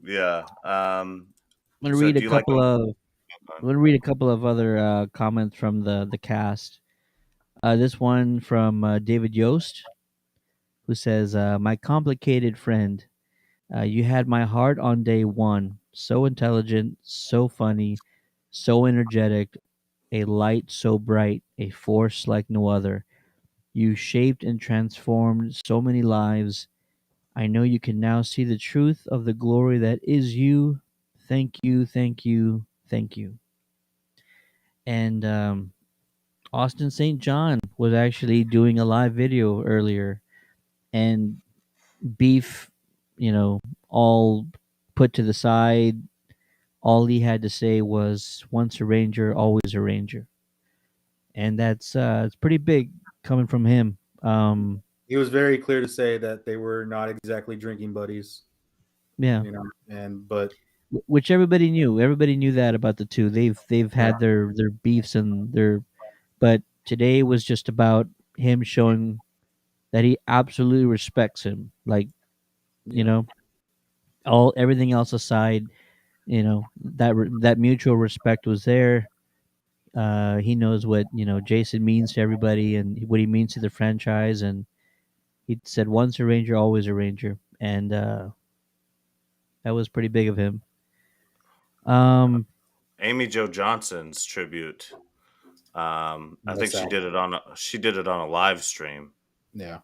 yeah. I'm gonna So read a do you like couple them? of I'm gonna read a couple of other comments from the cast. This one from David Yost, who says, "My complicated friend, you had my heart on day one. So intelligent, so funny, so energetic, a light so bright, a force like no other. You shaped and transformed so many lives. I know you can now see the truth of the glory that is you. Thank you, thank you, thank you." And Austin St. John was actually doing a live video earlier, and Beef, all put to the side. All he had to say was, "Once a Ranger, always a Ranger," and that's it's pretty big coming from him. He was very clear to say that they were not exactly drinking buddies. Yeah, And but which everybody knew. Everybody knew that about the two. They've yeah, had their beefs and their, but today was just about him showing that he absolutely respects him. Like, you yeah, know, all everything else aside, that mutual respect was there. He knows what Jason means to everybody and what he means to the franchise, and he said, "Once a Ranger, always a Ranger," and that was pretty big of him. Um, Amy Jo Johnson's tribute. I think that's out. she did it on a live stream, Yeah,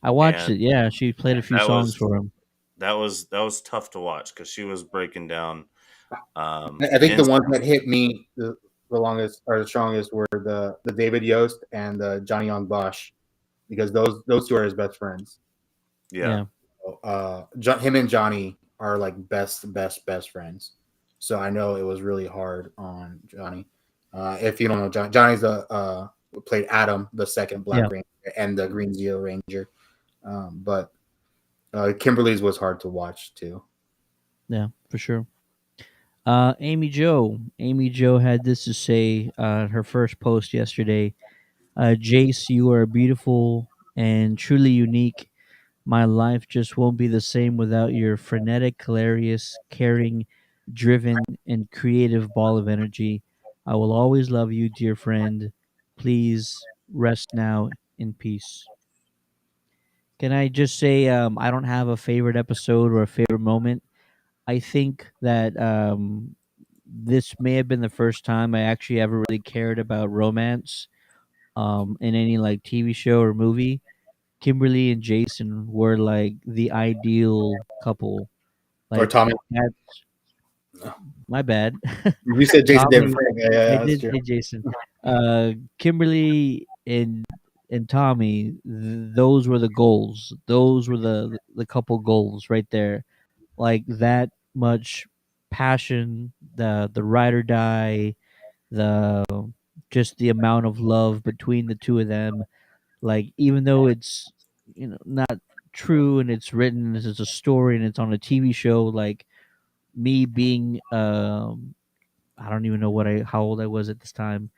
I watched and it. Yeah, she played a few that songs was for him. that was tough to watch because she was breaking down. I think the And ones that hit me the longest or the strongest were the David Yost and the Johnny Young Bosch, because those 2 are his best friends. yeah, Yeah, Him and Johnny are like best friends. So I know it was really hard on Johnny. If you don't know, Johnny's the played Adam, the second yeah. Black Ranger, and the Green Zero Ranger. But Kimberly's was hard to watch too. Yeah, for sure. Amy Joe had this to say her first post yesterday. Jace, you are beautiful and truly unique. My life just won't be the same without your frenetic, hilarious, caring, driven, and creative ball of energy. I will always love you, dear friend. Please rest now in peace. Can I just say, I don't have a favorite episode or a favorite moment. I think that this may have been the first time I actually ever really cared about romance in any like TV show or movie. Kimberly and Jason were like the ideal couple. Or Like Tommy. that's my bad. You said Jason David Tommy, Frank. Yeah, I that's did true. say Jason. Kimberly and Tommy, those were the goals. Those were the couple goals right there. Like that much passion, the ride or die, the just the amount of love between the two of them. Like even though it's not true and it's written as a story and it's on a TV show, like me being I don't even know how old I was at this time,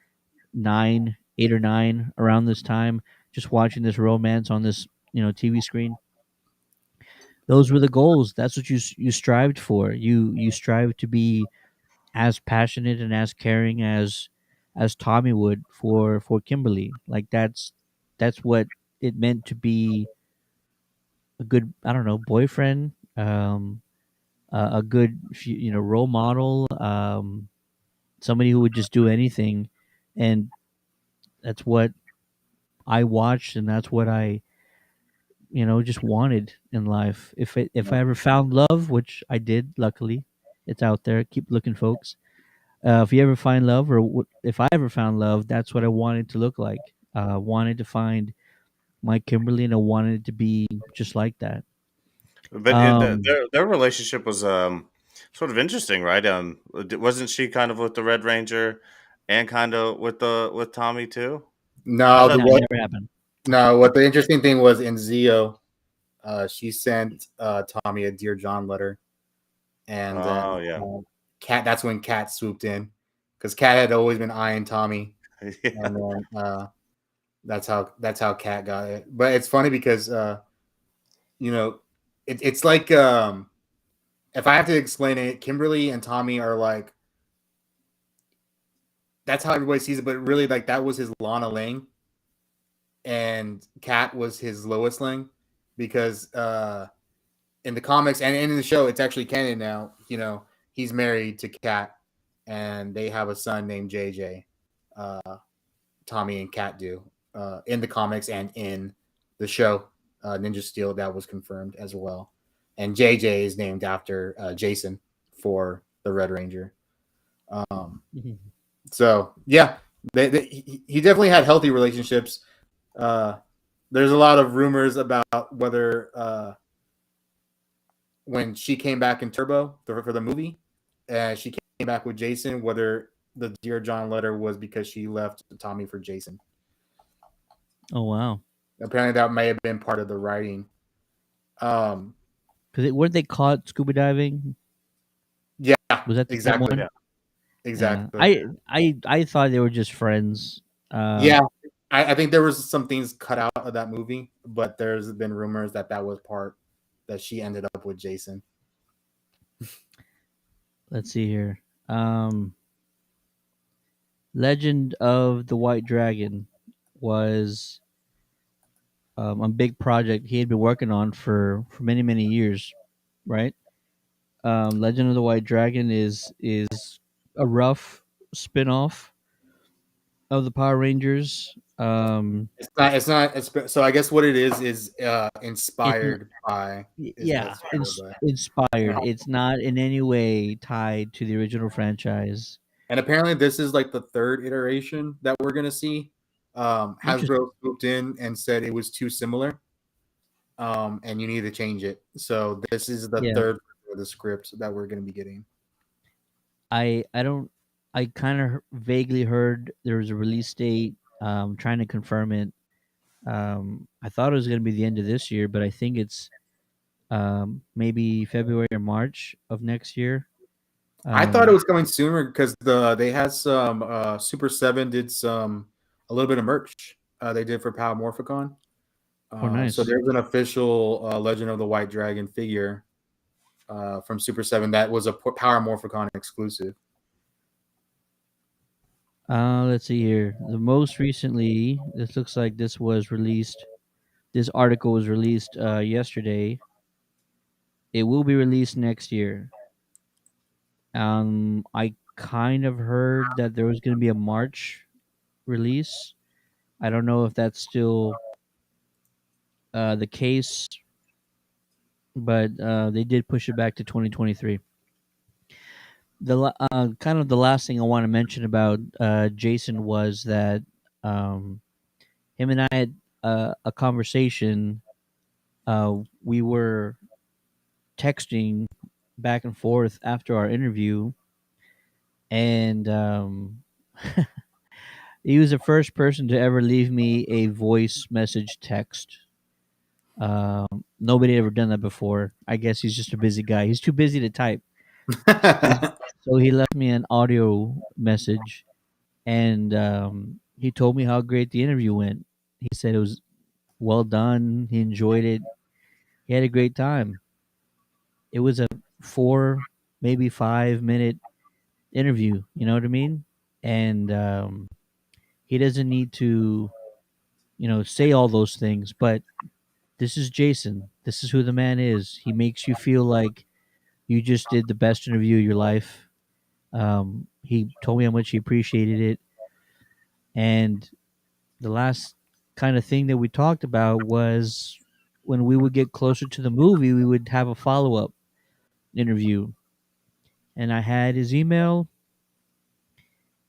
8 or 9 around this time, just watching this romance on this TV screen. Those were the goals. That's what you strived for. You strive to be as passionate and as caring as Tommy would for Kimberly. Like that's what it meant to be a good, I don't know, boyfriend, a good role model, somebody who would just do anything, and that's what I watched, and that's what I just wanted in life. If I ever found love, which I did, luckily, it's out there. Keep looking, folks. If you ever find love, or if I ever found love, that's what I wanted to look like. Wanted to find my Kimberly, and I wanted it to be just like that. But Um, their relationship was sort of interesting, right? Wasn't she kind of with the Red Ranger, and kind of with Tommy too? I No, thought. no, it never happened. no. What the interesting thing was in Zio, she sent Tommy a Dear John letter, and Oh yeah, Cat. That's when Cat swooped in, because Cat had always been eyeing Tommy, yeah. and then that's how Cat got it. But it's funny because you know, it's like if I have to explain it, Kimberly and Tommy are like that's how everybody sees it, but really like that was his Lana Lang and Cat was his Lois Lane because in the comics and in the show, it's actually canon now. He's married to Cat, and they have a son named JJ. Uh, Tommy and Cat do in the comics and in the show. Ninja Steel that was confirmed as well, and JJ is named after Jason for the Red Ranger. Um, so yeah, he definitely had healthy relationships. Uh, there's a lot of rumors about whether when she came back in Turbo for the movie, and she came back with Jason, whether the Dear John letter was because she left Tommy for Jason. Oh wow, Apparently, that may have been part of the writing. Um, because weren't they caught scuba diving? yeah, Was that the same exactly, one? Yeah. Yeah, exactly. I thought they were just friends. Yeah, I think there was some things cut out of that movie, but there's been rumors that that was part that she ended up with Jason. Let's see here. Um, Legend of the White Dragon was a big project he had been working on for many years, right? Legend of the White Dragon is a rough spin-off of the Power Rangers. It's not. It's not. So I guess what it is It's inspired by is yeah, what's true, but inspired. It's not in any way tied to the original franchise. and apparently this is like the third iteration that we're gonna see. Interesting. Hasbro swooped in and said it was too similar, and you need to change it. So this is the Yeah, third of the script that we're gonna be getting. I don't. I kind of vaguely heard there was a release date. Trying to confirm it. I thought it was going to be the end of this year, but I think it's maybe February or March of next year. I thought it Um, was coming sooner because they had some Super Seven did some a little bit of merch they did for Power Morphicon. oh, So nice. there's an official Legend of the White Dragon figure from Super Seven that was a Power Morphicon exclusive. Let's see here. The most recently, this looks like this was released. This article was released yesterday. It will be released next year. I kind of heard that there was going to be a March release. I don't know if that's still the case, but they did push it back to 2023. Kind of the last thing I want to mention about Jason was that um, him and I had a conversation. We were texting back and forth after our interview, and he was the first person to ever leave me a voice message text. Nobody had ever done that before. I guess he's just a busy guy. He's too busy to type. So, so he left me an audio message, and he told me how great the interview went. He said it was well done. He enjoyed it. He had a great time. It was a 4, maybe 5 minute interview. You know what I mean? And he doesn't need to, say all those things. But this is Jason. This is who the man is. He makes you feel like you just did the best interview of your life. He told me how much he appreciated it, and the last kind of thing that we talked about was when we would get closer to the movie, we would have a follow up interview. And I had his email,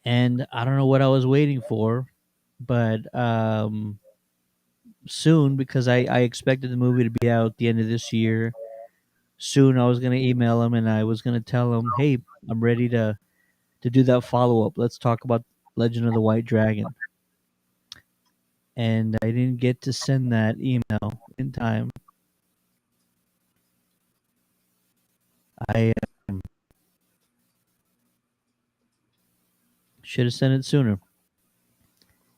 and I don't know what I was waiting for, but soon, because I expected the movie to be out at the end of this year. Soon, I was going to email him and I was going to tell him, hey, I'm ready to do that follow up. Let's talk about Legend of the White Dragon. And I didn't get to send that email in time. I should have sent it sooner.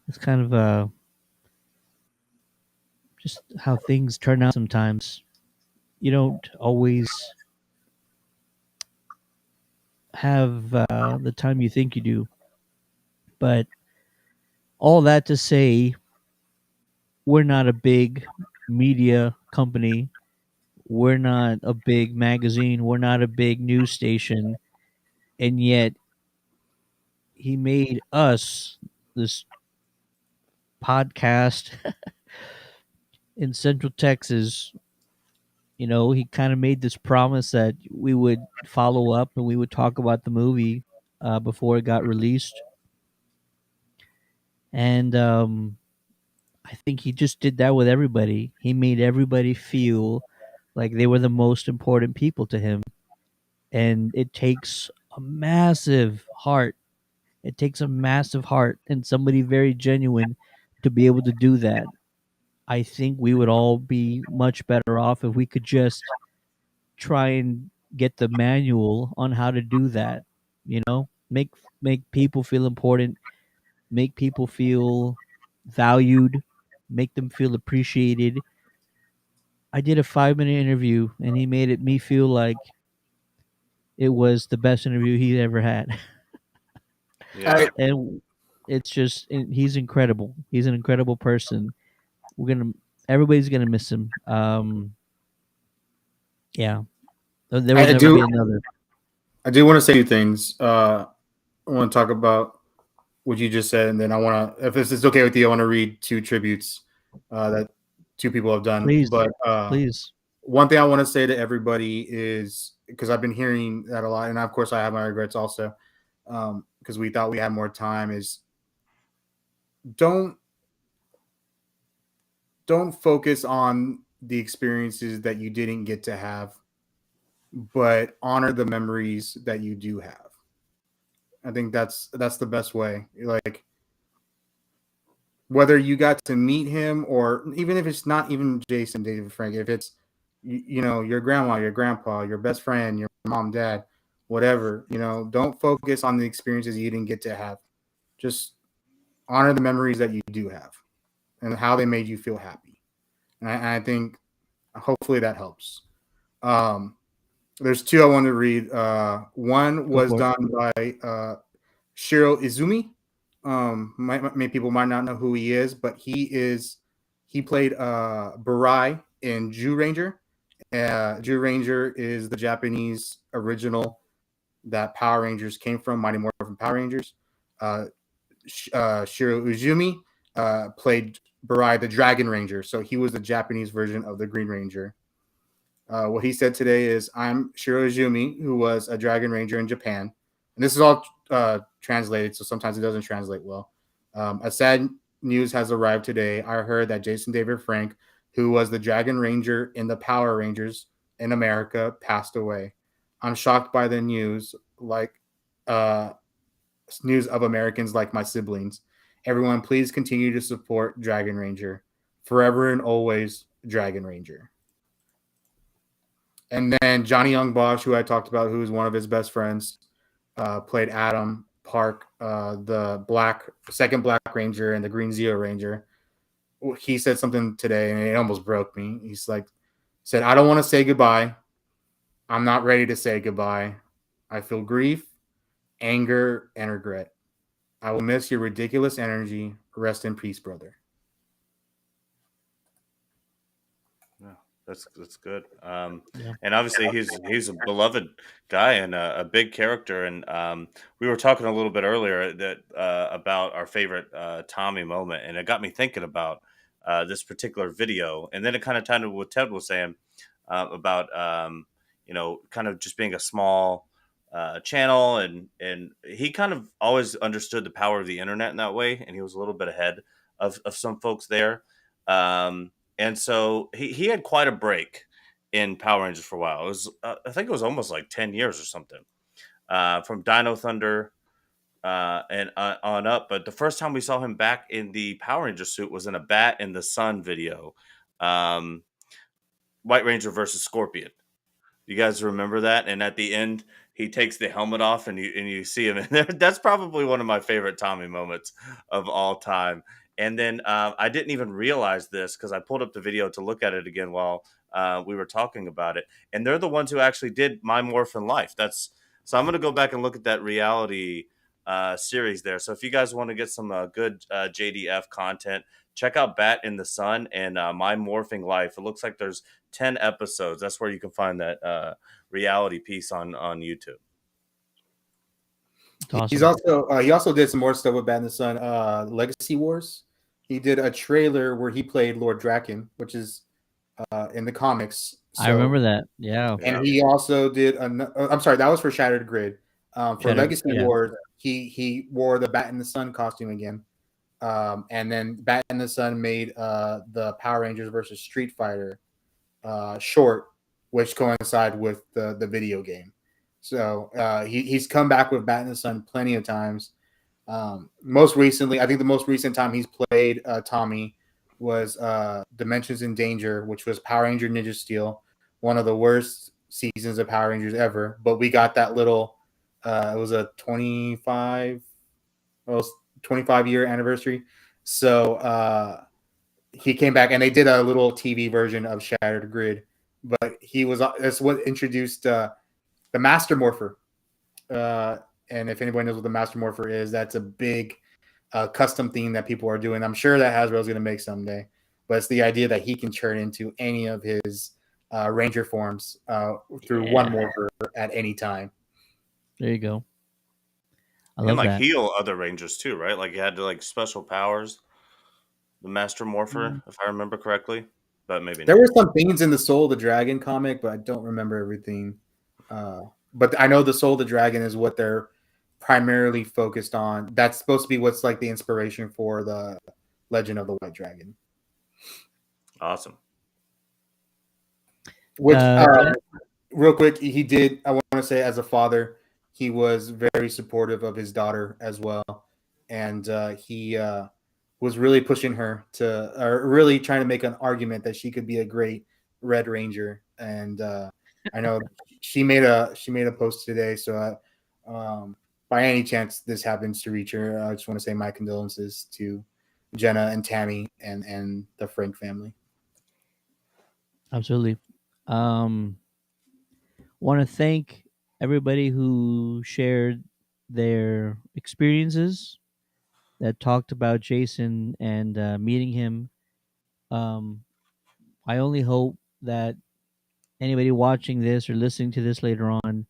It's kind of just how things turn out sometimes. You don't always have the time you think you do. But all that to say, we're not a big media company. We're not a big magazine. We're not a big news station. And yet, he made us this podcast in Central Texas. He kind of made this promise that we would follow up and we would talk about the movie before it got released. And I think he just did that with everybody. He made everybody feel like they were the most important people to him. And it takes a massive heart. It takes a massive heart and somebody very genuine to be able to do that. I think we would all be much better off if we could just try and get the manual on how to do that. Make people feel important, make people feel valued, make them feel appreciated. I did a 5 minute interview and he made it me feel like it was the best interview he ever had. Yeah. And it's just he's incredible. He's an incredible person. We're gonna everybody's gonna miss him. Yeah, there will I never be do another. I do want to say two things. I want to talk about what you just said, and then I want to, if this is okay with you, I want to read two tributes that two people have done. Please, But please, one thing I want to say to everybody is because I've been hearing that a lot, and of course I have my regrets also because we thought we had more time. Is don't don't focus on the experiences that you didn't get to have, but honor the memories that you do have. I think that's the best way. Like whether you got to meet him or even if it's not even Jason David Frank, if it's your grandma, your grandpa, your best friend, your mom, dad, whatever. Don't focus on the experiences you didn't get to have. Just honor the memories that you do have and how they made you feel happy. And I think hopefully that helps. Um, there's two I want to read. One Go was for it. done by Shiro Izumi. Many people might not know who he is, but he played Barai in Jew Ranger. Jew Ranger is the Japanese original that Power Rangers came from, Mighty Morphin Power Rangers. Uh, Shiro Uzumi played Barai the Dragon Ranger, so he was the Japanese version of the Green Ranger. What he said today is, "I'm Shiro Izumi, who was a Dragon Ranger in Japan." And this is all translated, so sometimes it doesn't translate well. A sad news has arrived today. I heard that Jason David Frank, who was the Dragon Ranger in the Power Rangers in America, passed away. I'm shocked by the news, like uh, news of Americans like my siblings. Everyone, please continue to support Dragon Ranger. Forever and always, Dragon Ranger. And then Johnny Young Bosch, who I talked about, who is one of his best friends, played Adam Park, the second Black Ranger and the Green Zero Ranger. He said something today, and it almost broke me. Said, "I don't want to say goodbye. I'm not ready to say goodbye. I feel grief, anger, and regret. I will miss your ridiculous energy. Rest in peace, brother." Yeah, that's good. Yeah. And obviously he's a beloved guy and a big character. And we were talking a little bit earlier that about our favorite Tommy moment, and it got me thinking about this particular video. And then it kind of tied into what Ted was saying about kind of just being a small channel, and he kind of always understood the power of the internet in that way, and he was a little bit ahead of some folks there. And so he had quite a break in Power Rangers for a while. It was I think it was almost like 10 years or something from Dino Thunder and on up. But the first time we saw him back in the Power Ranger suit was in a Bat in the Sun video, um, White Ranger versus Scorpion. You guys remember that? And at the end, he takes the helmet off, and you see him in there. That's probably one of my favorite Tommy moments of all time. And then I didn't even realize this because I pulled up the video to look at it again while we were talking about it. And they're the ones who actually did My Morphin Life. That's so I'm going to go back and look at that reality series there. So if you guys want to get some good JDF content, check out Bat in the Sun and My Morphing Life. It looks like there's 10 episodes. That's where you can find that reality piece on YouTube. It's awesome. He also did some more stuff with Bat in the Sun. Legacy Wars. He did a trailer where he played Lord Draken, which is in the comics. I remember that. Yeah. And he also did. I'm sorry, that was for Shattered Grid. For Legacy Wars, he wore the Bat in the Sun costume again. And then Bat in the Sun made the Power Rangers versus Street Fighter short, which coincide with the video game. So he's come back with Bat in the Sun plenty of times. Most recently, I think the most recent time he's played Tommy was Dimensions in Danger, which was Power Ranger Ninja Steel, one of the worst seasons of Power Rangers ever. But we got that little, it was a 25-year anniversary. So he came back and they did a little TV version of Shattered Grid. But that's what introduced the Master Morpher. And if anybody knows what the Master Morpher is, that's a big custom theme that people are doing. I'm sure that Hasbro's going to make someday. But it's the idea that he can turn into any of his Ranger forms through one Morpher at any time. There you go. I love and like that. heal other Rangers too, right? Like he had like special powers. The Master Morpher, if I remember correctly, but maybe there not. were some things in the Soul of the Dragon comic, but I don't remember everything. But I know the Soul of the Dragon is what they're primarily focused on. That's supposed to be what's like the inspiration for the Legend of the White Dragon. Awesome. Which, real quick, he did. I want to say, as a father, he was very supportive of his daughter as well, and he was really pushing her or really trying to make an argument that she could be a great Red Ranger, and I know she made a post today. So, by any chance this happens to reach her, I just want to say my condolences to Jenna and Tammy and the Frank family. Absolutely. Um, want to thank everybody who shared their experiences, that talked about Jason and meeting him. Um, I only hope that anybody watching this or listening to this later on,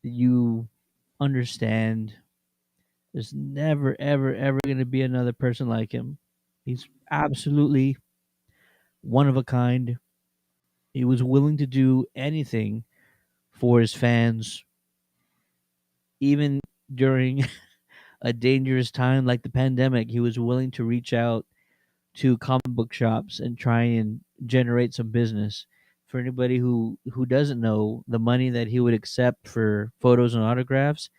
you understand there's never, ever, ever going to be another person like him. He's absolutely one of a kind. He was willing to do anything for his fans, even during a dangerous time like the pandemic. He was willing to reach out to comic book shops and try and generate some business. For anybody who doesn't know, the money that he would accept for photos and autographs,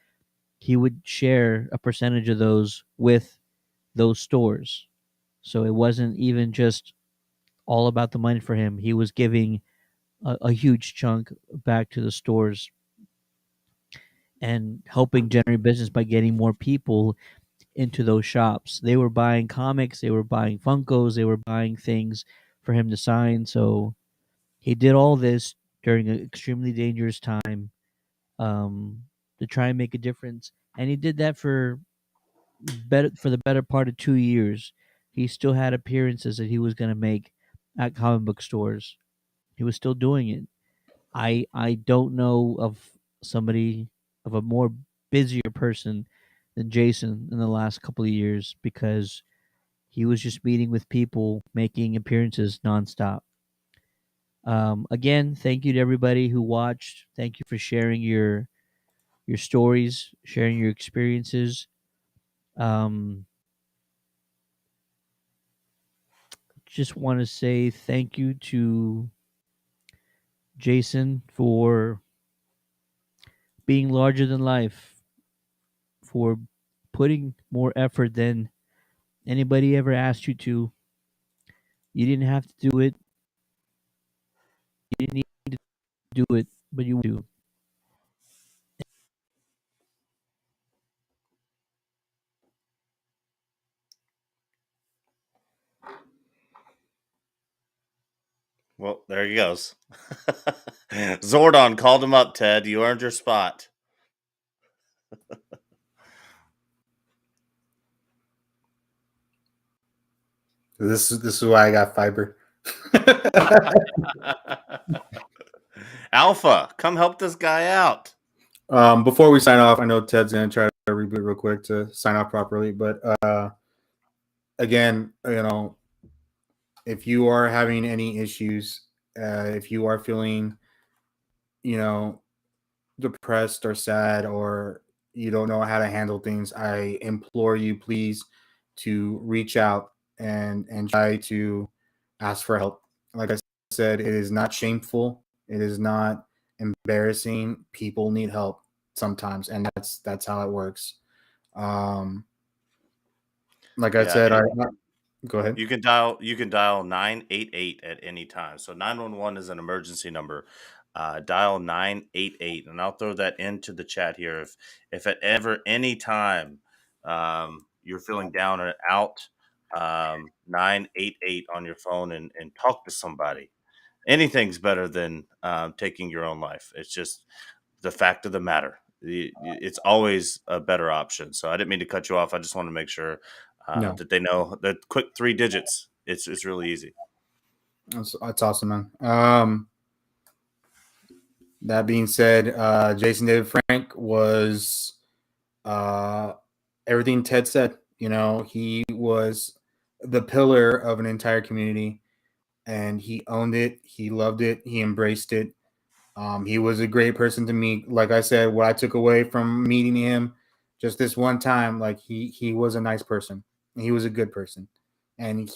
he would share a percentage of those with those stores. So it wasn't even just all about the money for him. He was giving a huge chunk back to the stores and helping generate business by getting more people into those shops. They were buying comics, they were buying Funkos, they were buying things for him to sign. So he did all this during an extremely dangerous time, um, to try and make a difference. And he did that for the better part of 2 years. He still had appearances that he was going to make at comic book stores. He was still doing it. I don't know of somebody of a more busier person than Jason in the last couple of years, because he was just meeting with people, making appearances nonstop. Again, thank you to everybody who watched. Thank you for sharing your stories, sharing your experiences. Um, just want to say thank you to Jason for being larger than life, for putting more effort than anybody ever asked you to. You didn't have to do it. You didn't need to do it, but you do. Well, there he goes. Zordon called him up, Ted. You earned your spot. This is why I got fiber. Alpha, come help this guy out. Before we sign off, I know Ted's gonna try to reboot real quick to sign off properly, but again, if you are having any issues, if you are feeling, you know, depressed or sad, or you don't know how to handle things, I implore you, please, to reach out and try to ask for help. Like I said, it is not shameful. It is not embarrassing. People need help sometimes, and that's how it works. Um, like I Yeah, said, I and go ahead. you can dial 988 at any time. So 911 is an emergency number. Dial 988, and I'll throw that into the chat here. If at ever any time you're feeling down or out, 988 on your phone and talk to somebody. Anything's better than taking your own life. It's just the fact of the matter. It's always a better option. So I didn't mean to cut you off. I just want to make sure No, that they know that quick 3 digits. It's really easy. that's awesome, man. That being said, Jason David Frank was uh, everything Ted said. He was the pillar of an entire community, and he owned it. He loved it. He embraced it. He was a great person to meet. Like I said, what I took away from meeting him just this one time, like he was a nice person. He was a good person, and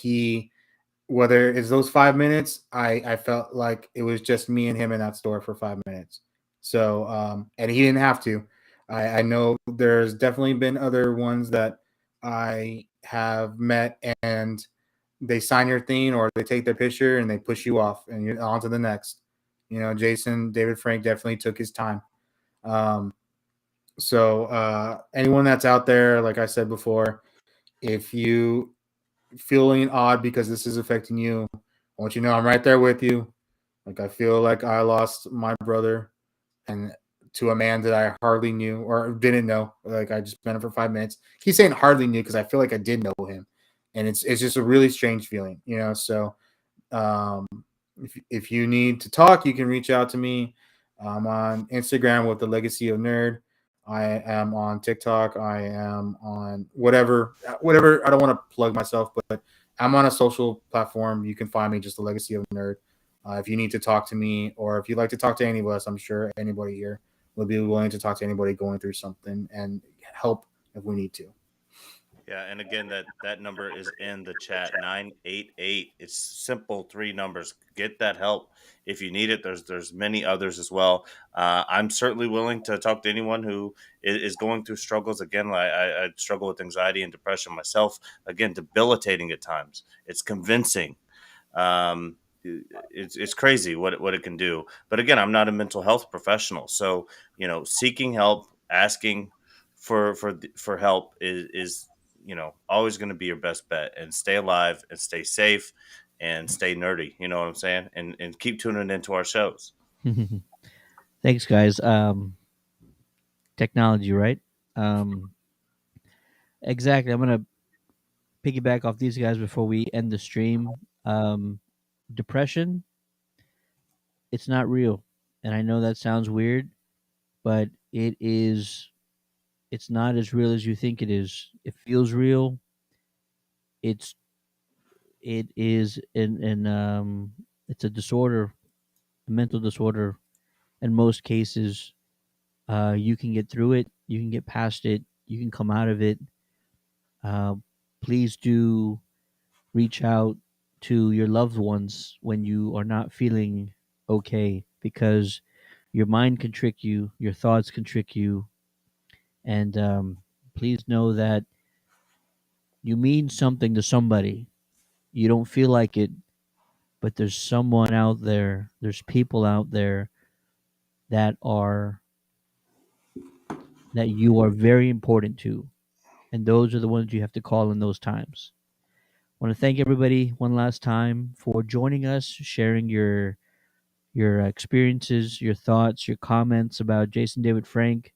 whether it's those 5 minutes, I felt like it was just me and him in that store for 5 minutes. So and he didn't have to. I know there's definitely been other ones that I have met, and they sign your thing or they take their picture and they push you off and you're on to the next. Jason David Frank definitely took his time. Um, so anyone that's out there, like I said before, if you feeling odd because this is affecting you, I want you to know I'm right there with you. Like I feel like I lost my brother and to a man that I hardly knew or didn't know. Like I just met him for 5 minutes. He's saying hardly knew because I feel like I did know him, and it's just a really strange feeling. So um, if you need to talk, you can reach out to me. I'm on Instagram with the Legacy of Nerd. I am on TikTok. I am on whatever. I don't want to plug myself, but I'm on a social platform. You can find me just the Legacy of Nerd. If you need to talk to me, or if you'd like to talk to any of us, I'm sure anybody here will be willing to talk to anybody going through something and help if we need to. Yeah, and again, that number is in the chat, 988. It's simple, three numbers. Get that help if you need it. There's many others as well. I'm certainly willing to talk to anyone who is going through struggles. Again, I struggle with anxiety and depression myself. Again, debilitating at times. It's convincing. Um, it's crazy what it can do. But again, I'm not a mental health professional, so seeking help, asking for help is always going to be your best bet. And stay alive and stay safe and stay nerdy. You know what I'm saying? And keep tuning into our shows. Thanks, guys. Technology, right? Um, exactly. I'm gonna piggyback off these guys before we end the stream. Depression, it's not real, and I know that sounds weird, but it is. It's not as real as you think it is. It feels real. It's it is it's a disorder, a mental disorder. In most cases, you can get through it. You can get past it. You can come out of it. Uh, please do reach out to your loved ones when you are not feeling okay, because your mind can trick you, your thoughts can trick you, and please know that you mean something to somebody. You don't feel like it, but there's someone out there, there's people out there that are that you are very important to, and those are the ones you have to call in those times. I want to thank everybody one last time for joining us, sharing your experiences, your thoughts, your comments about Jason David Frank.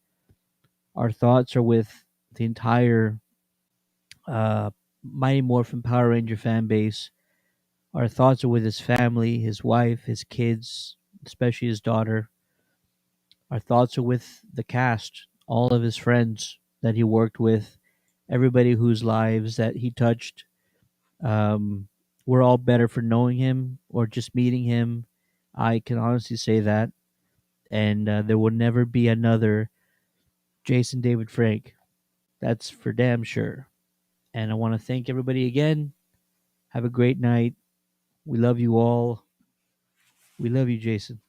Our thoughts are with the entire uh, Mighty Morphin Power Ranger fan base. Our thoughts are with his family, his wife, his kids, especially his daughter. Our thoughts are with the cast, all of his friends that he worked with, everybody whose lives that he touched. Um, we're all better for knowing him or just meeting him. I can honestly say that. And there will never be another Jason David Frank. That's for damn sure. And I want to thank everybody again. Have a great night. We love you all. We love you, Jason.